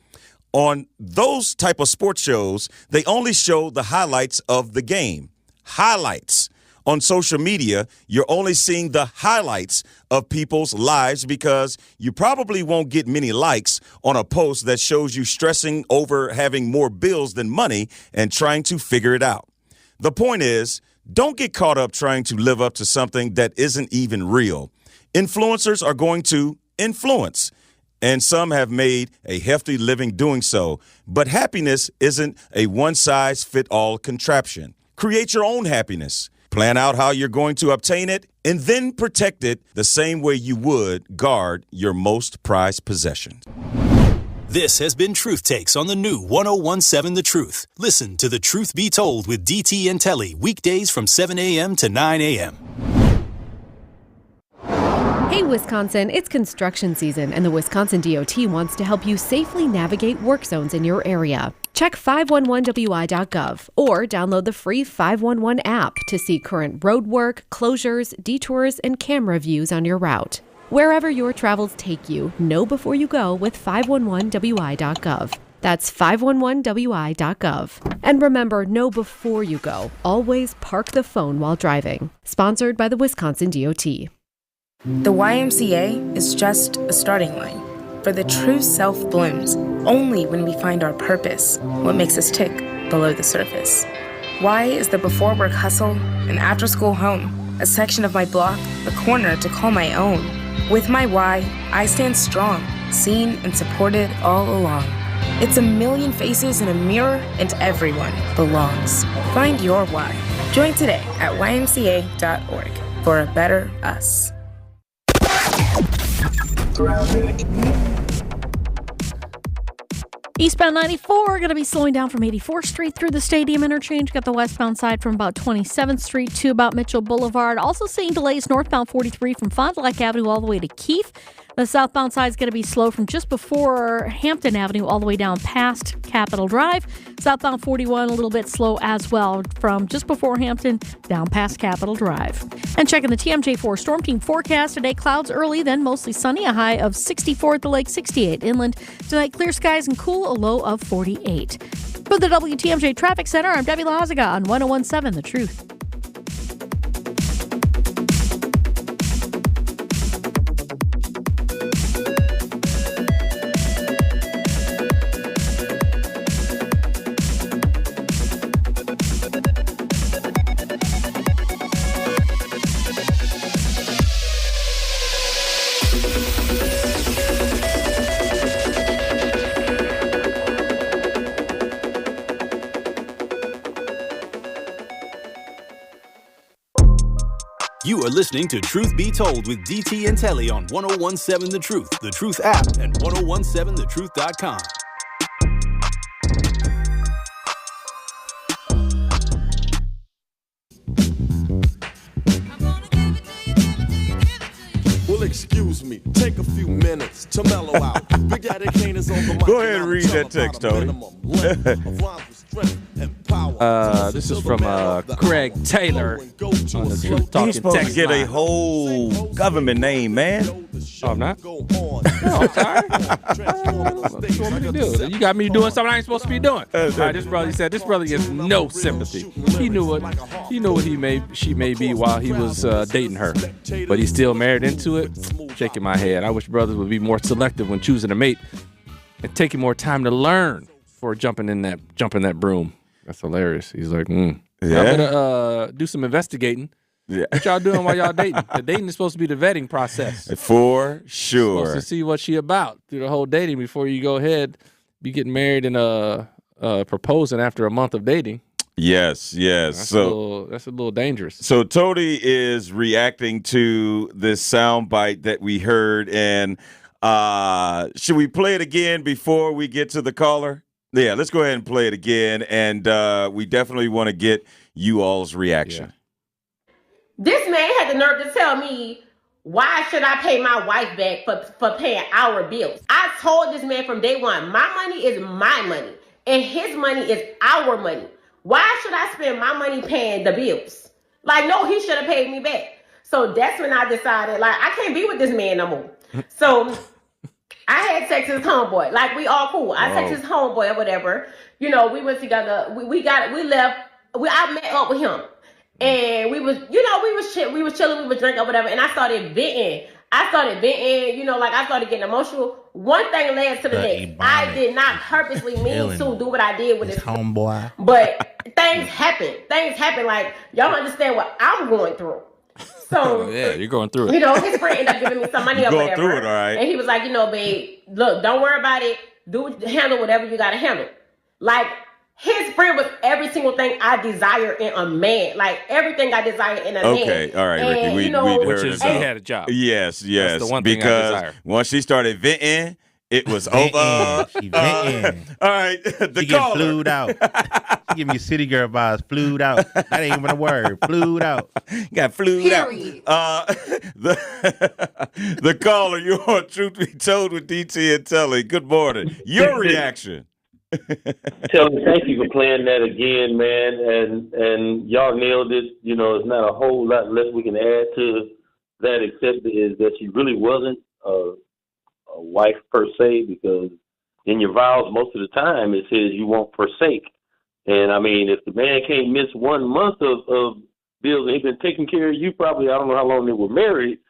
On those type of sports shows, they only show the highlights of the game. Highlights. On social media, you're only seeing the highlights of people's lives because you probably won't get many likes on a post that shows you stressing over having more bills than money and trying to figure it out. The point is, don't get caught up trying to live up to something that isn't even real. Influencers are going to influence, and some have made a hefty living doing so. But happiness isn't a one-size-fit-all contraption. Create your own happiness. Plan out how you're going to obtain it, and then protect it the same way you would guard your most prized possession. This has been Truth Takes on the new 101.7 The Truth. Listen to The Truth Be Told with DT and Telly weekdays from 7 a.m. to 9 a.m. Hey, Wisconsin, it's construction season, and the Wisconsin DOT wants to help you safely navigate work zones in your area. Check 511wi.gov or download the free 511 app to see current road work, closures, detours, and camera views on your route. Wherever your travels take you, know before you go with 511wi.gov. That's 511wi.gov. And remember, know before you go. Always park the phone while driving. Sponsored by the Wisconsin DOT. The YMCA is just a starting line, for the true self blooms only when we find our purpose, what makes us tick below the surface. Y is the before work hustle, an after school home, a section of my block, a corner to call my own. With my Y, I stand strong, seen and supported all along. It's a million faces in a mirror, and everyone belongs. Find your Y. Join today at ymca.org for a better us. Eastbound 94 going to be slowing down from 84th Street through the Stadium Interchange. Got the westbound side from about 27th Street to about Mitchell Boulevard. Also seeing delays northbound 43 from Fond du Lac Avenue all the way to Keith. The southbound side is going to be slow from just before Hampton Avenue all the way down past Capitol Drive. Southbound 41 a little bit slow as well from just before Hampton down past Capitol Drive. And checking the TMJ4 Storm Team forecast today, clouds early, then mostly sunny, a high of 64 at the lake, 68 inland. Tonight, clear skies and cool, a low of 48. For the WTMJ Traffic Center, I'm Debbie Lazaga on 101.7 The Truth. You are listening to Truth Be Told with DT and Telly on 101.7 The Truth app, and 1017thetruth.com. Well, excuse me, take a few minutes to mellow out. Big Daddy Kane is on the mic. Go ahead and read that text, Tony. This is from Craig Taylor on the Truth Talking He's supposed text to get line. a whole government name, man. Oh, I'm not? I'm sorry. What you want me to do? You got me doing something I ain't supposed to be doing. All right, this brother gets no sympathy. He knew what she may be while he was dating her, but he's still married into it. Shaking my head. I wish brothers would be more selective when choosing a mate and taking more time to learn before jumping that broom. That's hilarious. He's like, yeah. I'm gonna do some investigating. Yeah. What y'all doing while y'all dating? The dating is supposed to be the vetting process. For sure. Supposed to see what she about through the whole dating before you go ahead, be getting married and proposing after a month of dating. Yes. That's a little dangerous. So Tony is reacting to this soundbite that we heard, and should we play it again before we get to the caller? Yeah, let's go ahead and play it again, and we definitely want to get you all's reaction. Yeah. This man had the nerve to tell me, why should I pay my wife back for paying our bills? I told this man from day one, my money is my money, and his money is our money. Why should I spend my money paying the bills? Like, no, he should have paid me back. So that's when I decided, like, I can't be with this man no more. So I had sex with his homeboy. Like, we all cool. I text his homeboy or whatever. You know, we went together. We left. I met up with him. And we was chilling, we was drinking or whatever. And I started venting. I started getting emotional. One thing led to the next. I did not purposely mean to do what I did with his homeboy. But things happen. Like, y'all understand what I'm going through. So you're going through it. You know, his friend ended up giving me some money or whatever. Going through it, all right. And he was like, babe, look, don't worry about it. Handle whatever you gotta handle. Like, his friend was every single thing I desire in a man. Like, everything I desire in a man. Okay, all right, Ricky. We heard it. He had a job. Yes. That's the one thing I desire. Once she started venting, it was over. She venting. All right, the she caller. Getting flued out. She give me city girl vibes. Flued out. That ain't even a word. Flued out. Got flued out. The caller, you're on Truth Be Told with DT and Telly. Good morning. Your reaction. Telly, thank you for playing that again, man. And y'all nailed it. You know, it's not a whole lot less we can add to that, except is that she really wasn't a wife per se, because in your vows most of the time it says you won't forsake. And I mean, if the man can't miss 1 month of bills and he's been taking care of you, probably, I don't know how long they were married,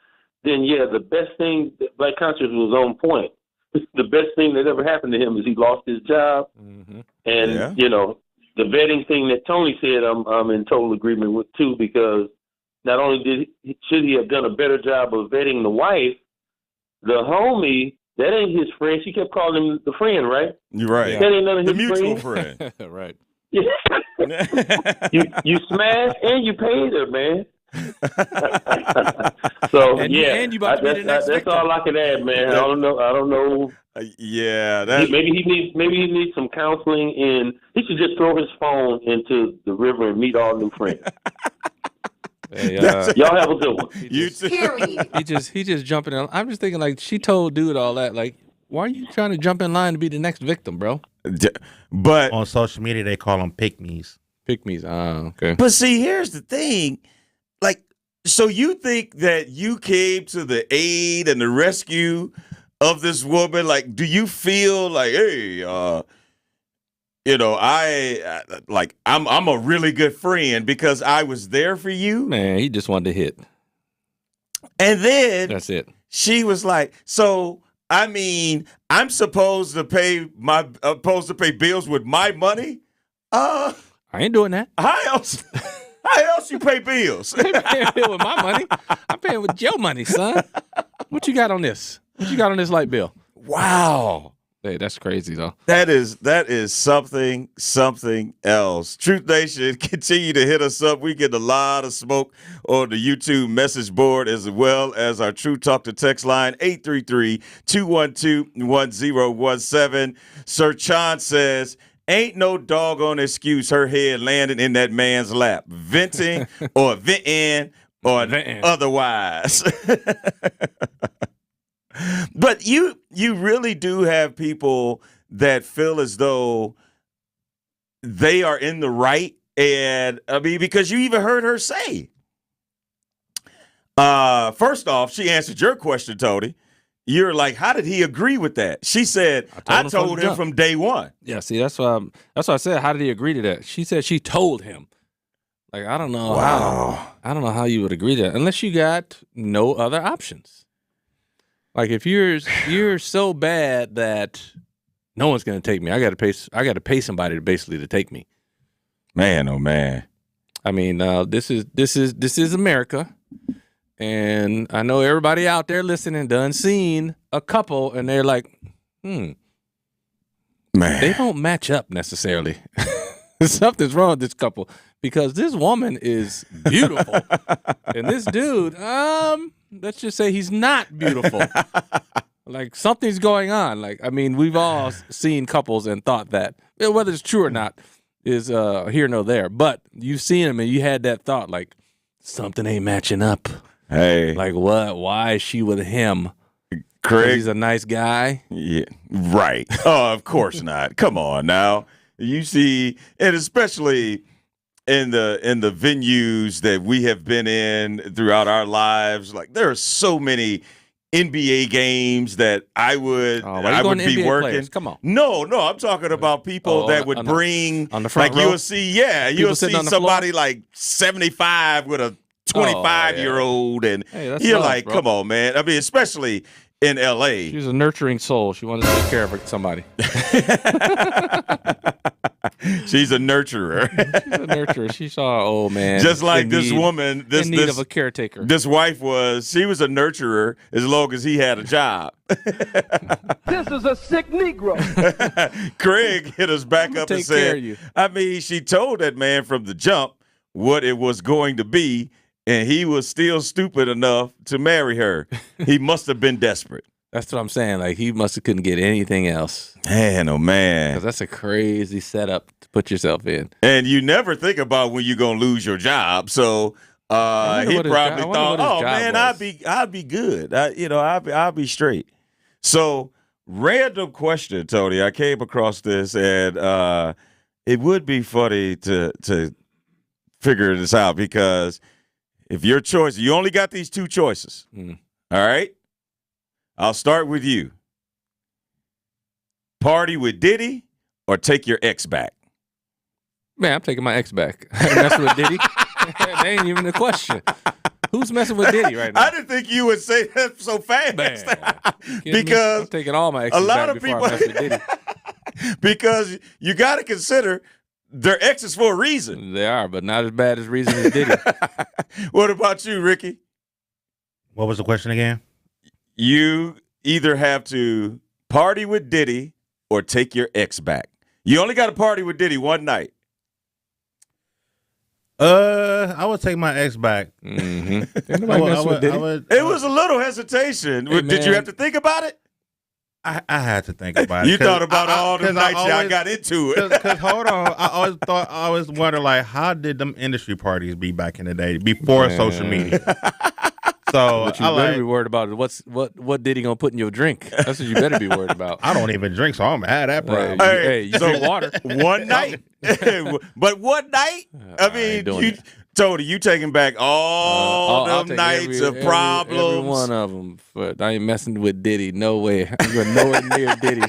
then yeah, the best thing, Black Conscience was on point. The best thing that ever happened to him is he lost his job. Mm-hmm. And, you know, the vetting thing that Tony said, I'm in total agreement with too, because not only should he have done a better job of vetting the wife, the homie, that ain't his friend. She kept calling him the friend, right? You're right. Yeah. That ain't none of his mutual friend. Right. Yeah. you smashed and you paid her, man. So and you about to be the next that's all I can add, man. I don't know. Maybe he needs some counseling, and he should just throw his phone into the river and meet all new friends. Hey, y'all have a good one. You too. He just jumping in. I'm just thinking, like, she told dude all that. Like, why are you trying to jump in line to be the next victim, bro? But on social media they call them pick-me's. Pick-me's. Okay. But see, here's the thing. Like, so you think that you came to the aid and the rescue of this woman? Like, do you feel like, hey, I'm a really good friend because I was there for you? Man, he just wanted to hit. And then that's it. She was like, so I mean, I'm supposed to pay bills with my money? I ain't doing that. How else you pay bills? I ain't paying bill with my money. I'm paying with your money, son. What you got on this? What you got on this light bill? Wow. Hey, that's crazy, though. That is something else. Truth Nation, continue to hit us up. We get a lot of smoke on the YouTube message board, as well as our True Talk to text line, 833-212-1017. Sir Chan says, ain't no doggone excuse her head landing in that man's lap. Venting or venting or otherwise. But you really do have people that feel as though they are in the right. And I mean, because you even heard her say, first off, she answered your question, Tony. you're like, how did he agree with that? She said, I told him from day one. Yeah, see, that's why I said, how did he agree to that? She said she told him. Like, I don't know how you would agree to that unless you got no other options. Like, if you're so bad that no one's going to take me, I got to pay somebody to take me. Man, oh man. I mean, this is America. And I know everybody out there listening done seen a couple, and they're like, man, they don't match up necessarily. Something's wrong with this couple because this woman is beautiful, and this dude, let's just say he's not beautiful. Like something's going on. Like, I mean, we've all seen couples and thought that, whether it's true or not, is here nor there. But you've seen him, and you had that thought, like something ain't matching up. Hey, like what? Why is she with him? Craig, he's a nice guy. Yeah, right. Oh, of course not. Come on now. You see, and especially in the venues that we have been in throughout our lives, like there are so many NBA games that I would be working. Players? Come on. No, I'm talking about people that would bring on the front like row? you'll see somebody like 75 with a 25-year-old, and you're like, bro. Come on, man. I mean, especially in L.A. She's a nurturing soul. She wanted to take care of somebody. She's a nurturer. She's a nurturer. She saw an old man. Just like this woman. In need of a caretaker. This wife she was a nurturer as long as he had a job. This is a sick Negro. Craig hit us back up and said, I mean, she told that man from the jump what it was going to be, and he was still stupid enough to marry her. He must have been desperate. That's what I'm saying. Like, he must have couldn't get anything else. Man, oh, man. Because that's a crazy setup to put yourself in. And you never think about when you're going to lose your job. So he probably thought, oh, man, I'd be good. I'll be straight. So random question, Tony. I came across this, and it would be funny to figure this out because if your choice, you only got these two choices. All right? I'll start with you. Party with Diddy or take your ex back? Man, I'm taking my ex back. I ain't messing with Diddy. That ain't even a question. Who's messing with Diddy right now? I didn't think you would say that so fast. Because I'm taking all my exes back before I mess with Diddy. Because you got to consider they're exes for a reason. They are, but not as bad as reason as Diddy. What about you, Ricky? What was the question again? You either have to party with Diddy or take your ex back. You only got to party with Diddy one night. I would take my ex back. Mm-hmm. It was a little hesitation. Did you have to think about it? I had to think about it. You thought about all the nights y'all got into it. Because hold on, I always wonder, like, how did them industry parties be back in the day before social media? So what you better be worried about is what Diddy gonna put in your drink. That's what you better be worried about. I don't even drink, so I'm gonna have that problem. Hey, you drink water. One night, but one night. I mean, Tony, you taking back all them nights of problems. Every one of them. But I ain't messing with Diddy. No way. I'm going nowhere near Diddy.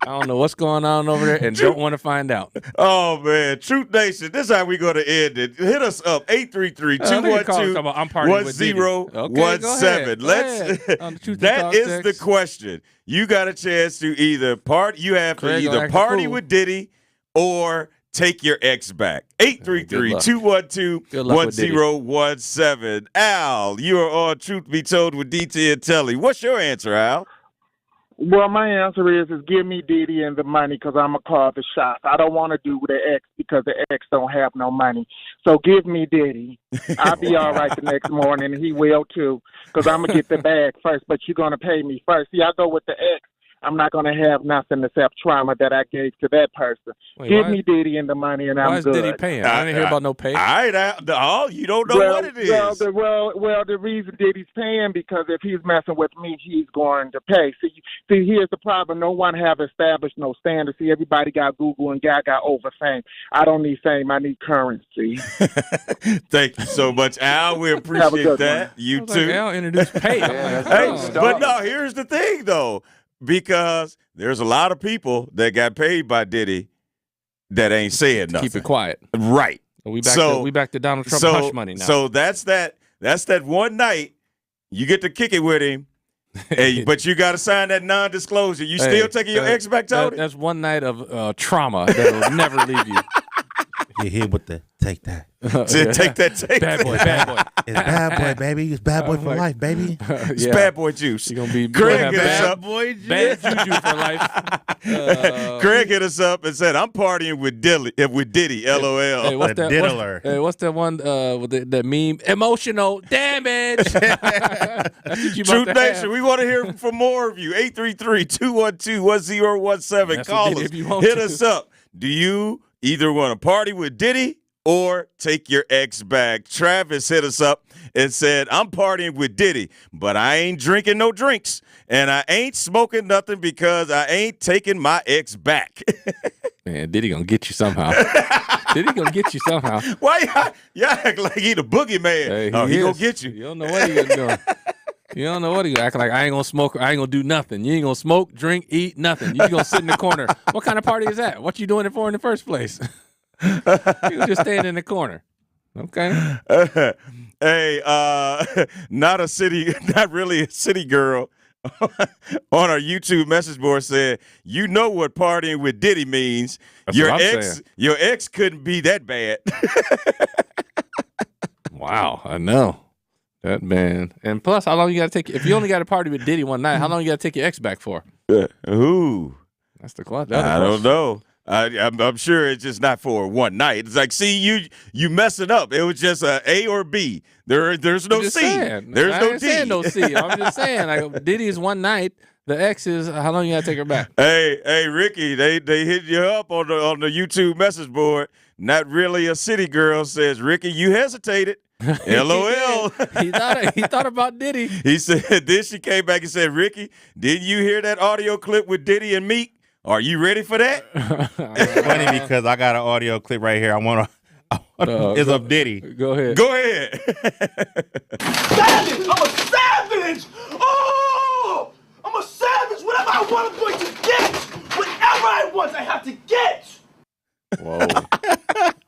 I don't know what's going on over there and don't want to find out. Oh, man. Truth Nation, this is how we're going to end it. Hit us up, 833-212-1017. That is the question. You got a chance to either party with Diddy or take your ex back. 833-212-1017. Al, you are on Truth Be Told with DT and Telly. What's your answer, Al? Well, my answer is give me Diddy and the money because I'm going to call the shots. I don't want to do with the ex because the ex don't have no money. So give me Diddy. I'll be all right the next morning, and he will too because I'm going to get the bag first, but you're going to pay me first. See, I go with the ex. I'm not going to have nothing except trauma that I gave to that person. Give me Diddy and the money, and I'm good. Why is Diddy paying? I didn't hear about no pay. All right, you don't know what it is. The reason Diddy's paying, because if he's messing with me, he's going to pay. See, here's the problem. No one have established no standards. See, everybody got Google and got over fame. I don't need fame. I need currency. Thank you so much, Al. We appreciate that. One. You too. Like, Al introduced pay. But no, here's the thing, though, because there's a lot of people that got paid by Diddy that ain't saying nothing. Keep it quiet. Right. We back to Donald Trump hush money now. So that's that one night you get to kick it with him, but you got to sign that non-disclosure. You still taking your ex back, Tony? That's one night of trauma that will never leave you. You're here with the take that. Take that. Bad boy. It's bad boy, baby. It's bad boy for life, baby. It's bad boy juice. You're going to be Greg hit us up. Bad juju for life. Greg hit us up and said, I'm partying with Diddy, LOL. Hey, what's that one with that meme? Emotional damage. That's what you Truth Nation, we want to hear from more of you. 833-212-1017. Call us. Hit us up. Do you either want to party with Diddy or take your ex back? Travis hit us up and said, I'm partying with Diddy, but I ain't drinking no drinks, and I ain't smoking nothing because I ain't taking my ex back. Man, Diddy gonna get you somehow. Diddy gonna get you somehow. Why y'all act like he the boogeyman? Hey, he gonna get you. You don't know what he gonna do. You don't know what he act like. I ain't gonna smoke. I ain't gonna do nothing. You ain't gonna smoke, drink, eat, nothing. You gonna sit in the corner. What kind of party is that? What you doing it for in the first place? You just stand in the corner. Okay. Hey, not really a city girl on our YouTube message board said, you know what partying with Diddy means. That's Your ex couldn't be that bad. Wow, I know. That man. And plus, how long you got to take? If you only got a party with Diddy one night, how long you got to take your ex back for? Ooh. That's the question. I don't know. I'm sure it's just not for one night. It's like, see, you messing up. It was just A or B. There's no C. There's no D. Saying no C. I'm just saying, like, Diddy's one night. The ex is how long you got to take her back? Hey, Ricky, they hit you up on the YouTube message board. Not really a city girl says, Ricky, you hesitated. LOL. He thought about Diddy. He said, then she came back and said, Ricky, didn't you hear that audio clip with Diddy and Meek? Are you ready for that? It's funny because I got an audio clip right here. It's of Diddy. Go ahead. Savage! I'm a savage! Oh! I'm a savage! Whatever I want, I'm going to get! Whatever I want, I have to get! Whoa.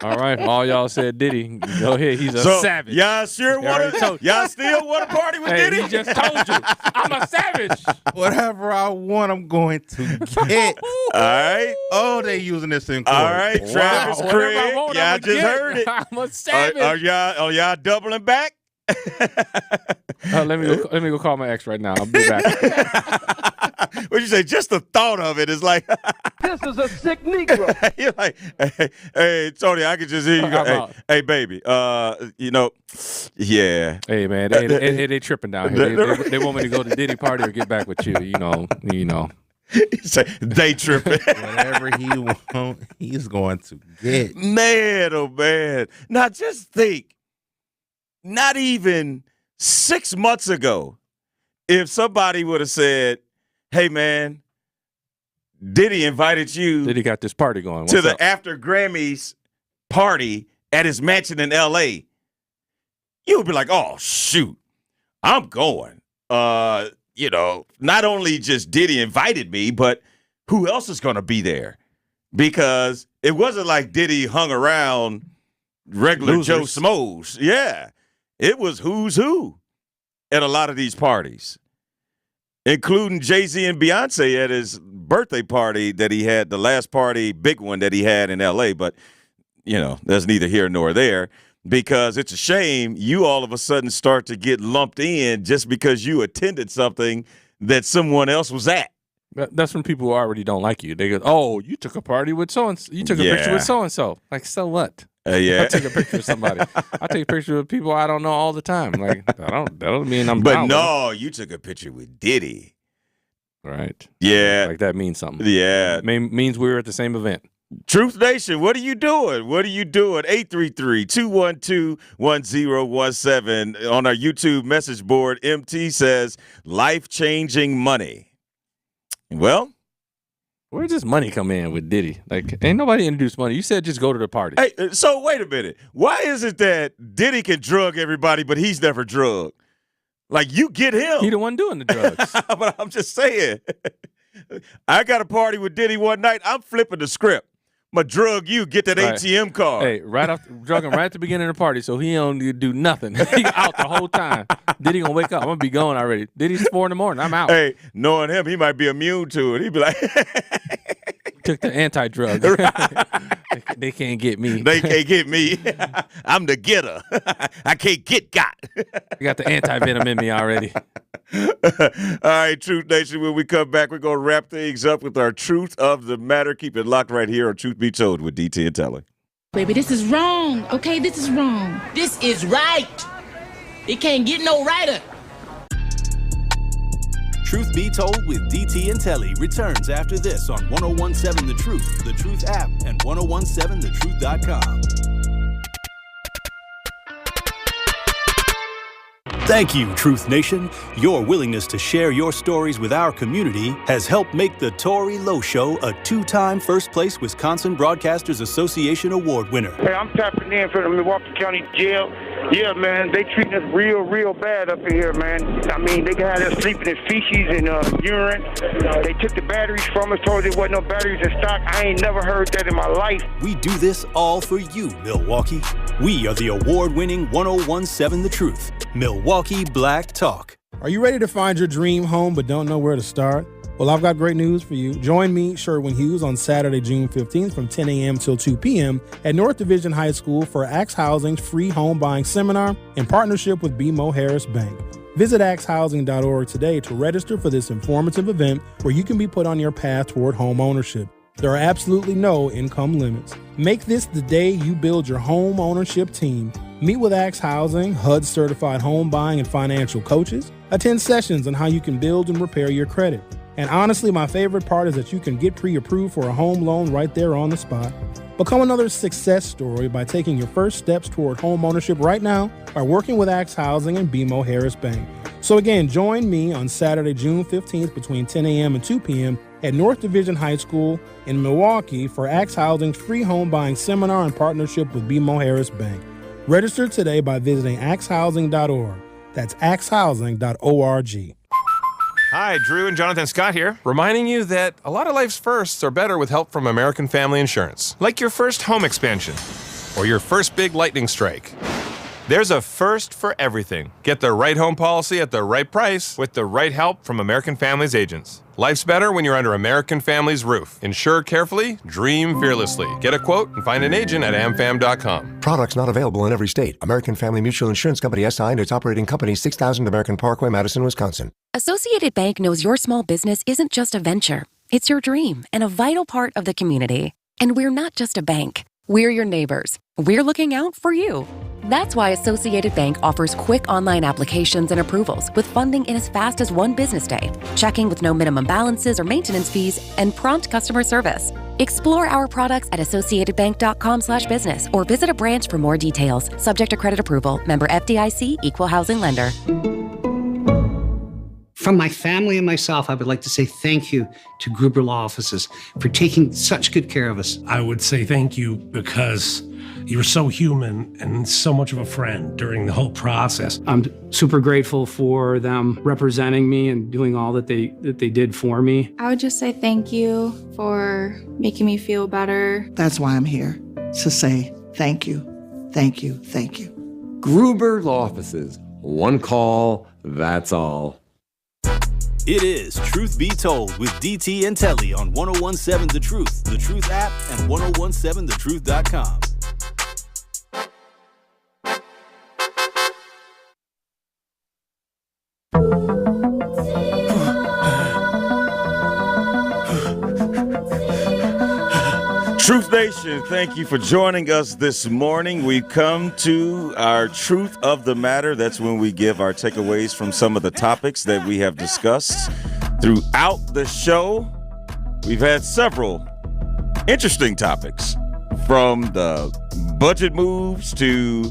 All right. All y'all said Diddy. Go ahead. He's a savage. Y'all still want to party with Diddy? He just told you. I'm a savage. Whatever I want, I'm going to get. All right. Oh, they using this in court. All right. Travis, Craig. Y'all just heard it. I'm a savage. Are y'all doubling back? Let me go call my ex right now. I'll be back. What'd you say? Just the thought of it is like, this is a sick Negro. You're like, hey, Tony, I could just hear you go, hey, baby, yeah. Hey, man, they tripping down here. They want me to go to Diddy party or get back with you. You know. They tripping. Whatever he wants, he's going to get. Man, oh man. Now just think, not even 6 months ago, if somebody would have said, hey, man, Diddy invited you. Diddy got this party going. To the after Grammys party at his mansion in L.A., you would be like, oh, shoot, I'm going. Not only just Diddy invited me, but who else is going to be there? Because it wasn't like Diddy hung around regular Joe Schmoes. Yeah, it was who's who at a lot of these parties, including Jay-Z and Beyonce at his birthday party that he had, the last party, big one that he had in L.A. But, that's neither here nor there, because it's a shame you all of a sudden start to get lumped in just because you attended something that someone else was at. That's when people already don't like you. They go, oh, you took a party with so-and-so. You took a picture with so-and-so. Like, so what? Yeah. I take a picture with somebody. I take a picture with people I don't know all the time. Like, that don't mean I'm. But no, you took a picture with Diddy. Right. Yeah. Like that means something. Yeah. Means we were at the same event. Truth Nation, what are you doing? 833-212-1017. On our YouTube message board, MT says, life-changing money. Well, where does money come in with Diddy? Like, ain't nobody introduced money. You said just go to the party. Hey, so wait a minute. Why is it that Diddy can drug everybody, but he's never drugged? Like, you get him. He the one doing the drugs. But I'm just saying. I got a party with Diddy one night. I'm flipping the script. I'm drug you, get that ATM card. Hey, drug him right at the beginning of the party, so he don't need to do nothing. He out the whole time. Diddy gonna wake up. I'm gonna be going already. Diddy's 4 a.m. I'm out. Hey, knowing him, he might be immune to it. He'd be like, took the anti-drug. They can't get me. They can't get me. I'm the getter. I can't get got. I got the anti-venom in me already. All right, Truth Nation, when we come back, we're going to wrap things up with our Truth of the Matter. Keep it locked right here on Truth Be Told with DT and Telly. Baby, this is wrong. Okay, this is wrong. This is right. It can't get no righter. Truth Be Told with DT and Telly returns after this on 1017 The Truth, The Truth app, and 1017thetruth.com. Thank you, Truth Nation. Your willingness to share your stories with our community has helped make the Tori Lowe Show a 2-time First Place Wisconsin Broadcasters Association Award winner. Hey, I'm tapping in for the Milwaukee County Jail. Yeah, man, they treating us real bad up in here, man. I mean, they had us sleeping in feces and urine. They took the batteries from us, told us there wasn't no batteries in stock. I ain't never heard that in my life. We do this all for you, Milwaukee. We are the award-winning 1017 The Truth, Milwaukee Black Talk. Are you ready to find your dream home but don't know where to start? Well, I've got great news for you. Join me, Sherwin Hughes, on Saturday, June 15th from 10 a.m. till 2 p.m. at North Division High School for Axe Housing's free home buying seminar in partnership with BMO Harris Bank. Visit axehousing.org today to register for this informative event where you can be put on your path toward home ownership. There are absolutely no income limits. Make this the day you build your home ownership team. Meet with Axe Housing, HUD certified home buying and financial coaches. Attend sessions on how you can build and repair your credit. And honestly, my favorite part is that you can get pre-approved for a home loan right there on the spot. Become another success story by taking your first steps toward home ownership right now by working with Axe Housing and BMO Harris Bank. So again, join me on Saturday, June 15th between 10 a.m. and 2 p.m. at North Division High School in Milwaukee for Axe Housing's free home buying seminar in partnership with BMO Harris Bank. Register today by visiting axehousing.org. That's axehousing.org. Hi, Drew and Jonathan Scott here, reminding you that a lot of life's firsts are better with help from American Family Insurance. Like your first home expansion or your first big lightning strike. There's a first for everything. Get the right home policy at the right price with the right help from American Family's agents. Life's better when you're under American Family's roof. Insure carefully, dream fearlessly. Get a quote and find an agent at amfam.com. Products not available in every state. American Family Mutual Insurance Company SI and its operating company 6000 American Parkway, Madison, Wisconsin. Associated Bank knows your small business isn't just a venture. It's your dream and a vital part of the community. And we're not just a bank. We're your neighbors. We're looking out for you. That's why Associated Bank offers quick online applications and approvals with funding in as fast as 1 business day, checking with no minimum balances or maintenance fees, and prompt customer service. Explore our products at associatedbank.com/business or visit a branch for more details. Subject to credit approval. Member FDIC, Equal Housing Lender. From my family and myself, I would like to say thank you to Gruber Law Offices for taking such good care of us. I would say thank you because you were so human and so much of a friend during the whole process. I'm super grateful for them representing me and doing all that they did for me. I would just say thank you for making me feel better. That's why I'm here, to say thank you, thank you, thank you. Gruber Law Offices. One call, that's all. It is Truth Be Told with DT and Telly on 1017 The Truth, The Truth app, and 1017thetruth.com. Truth Nation, thank you for joining us this morning. We've come to our Truth of the Matter. That's when we give our takeaways from some of the topics that we have discussed Throughout the show, we've had several interesting topics, from the budget moves to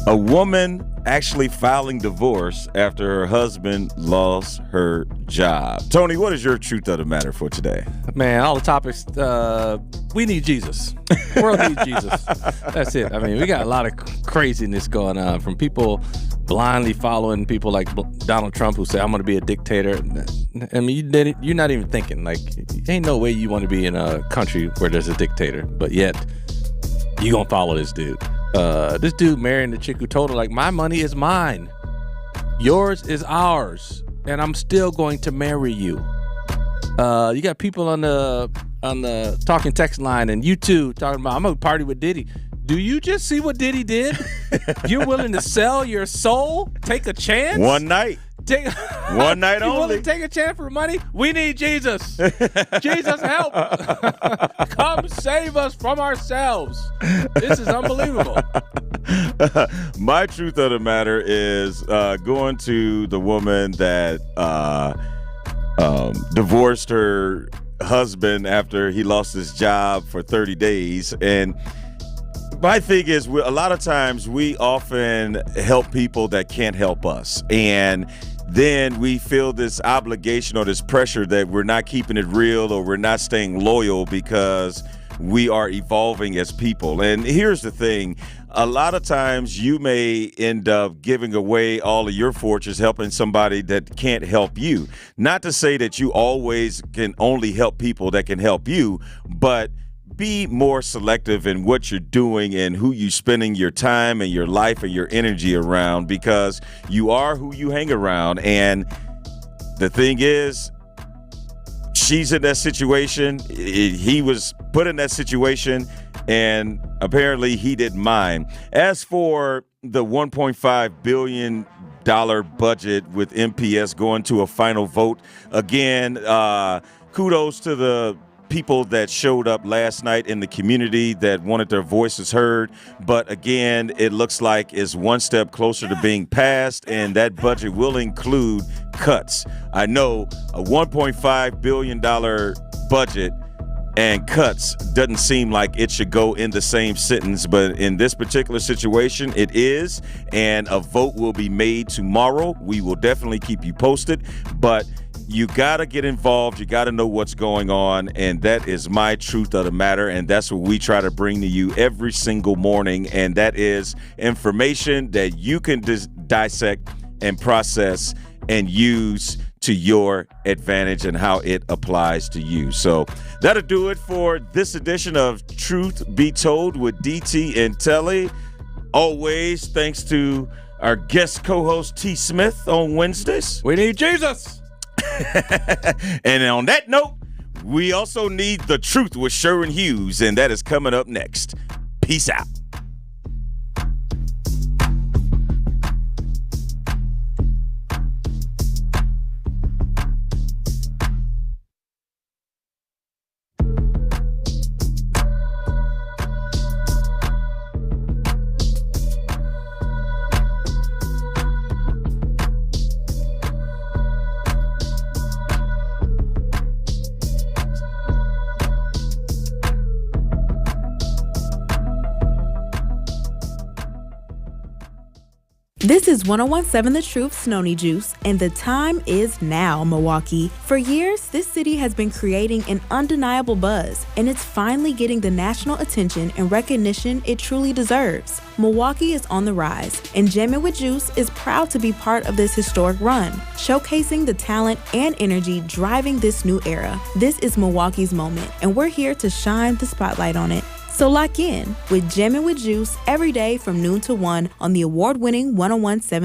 a woman actually filing divorce after her husband lost her job. Tony, what is your truth of the matter for today? Man, all the topics, we need Jesus. The world needs Jesus. That's it. I mean, we got a lot of craziness going on, from people blindly following people like Donald Trump, who say, I'm going to be a dictator. I mean, you're not even thinking. Like, ain't no way you want to be in a country where there's a dictator, but yet you going to follow this dude. This dude marrying the chick who told her, like, my money is mine, yours is ours, and I'm still going to marry you. You got people on the talking text line and you two talking about, I'm gonna party with Diddy. Do you just see what Diddy did? You're willing to sell your soul? Take a chance? One night. One night only. You willing to take a chance for money? We need Jesus. Jesus, help. Come save us from ourselves. This is unbelievable. My truth of the matter is going to the woman that divorced her husband after he lost his job for 30 days. And my thing is, a lot of times we often help people that can't help us. And then we feel this obligation or this pressure that we're not keeping it real, or we're not staying loyal because we are evolving as people. And here's the thing. A lot of times you may end up giving away all of your fortunes helping somebody that can't help you. Not to say that you always can only help people that can help you, but be more selective in what you're doing and who you're spending your time and your life and your energy around, because you are who you hang around. And the thing is, she's in that situation. He was put in that situation, and apparently he didn't mind. As for the $1.5 billion budget with MPS going to a final vote, again, kudos to the people that showed up last night in the community that wanted their voices heard. But again, it looks like it's one step closer to being passed, and that budget will include cuts. I know a $1.5 billion budget and cuts doesn't seem like it should go in the same sentence, but in this particular situation, it is, and a vote will be made tomorrow. We will definitely keep you posted, but you got to get involved. You got to know what's going on, and that is my truth of the matter, and that's what we try to bring to you every single morning, and that is information that you can dissect and process and use to your advantage and how it applies to you. So that'll do it for this edition of Truth Be Told with DT and Telly. Always thanks to our guest co-host T. Smith on Wednesdays. We need Jesus. And on that note, we also need The Truth with Sherwin Hughes, and that is coming up next. Peace out. This is 1017 The Truth Snony Juice, and the time is now, Milwaukee. For years, this city has been creating an undeniable buzz, and it's finally getting the national attention and recognition it truly deserves. Milwaukee is on the rise, and Jammin' with Juice is proud to be part of this historic run, showcasing the talent and energy driving this new era. This is Milwaukee's moment, and we're here to shine the spotlight on it. So lock in with Jammin' with Juice every day from noon to 1 on the award-winning 1017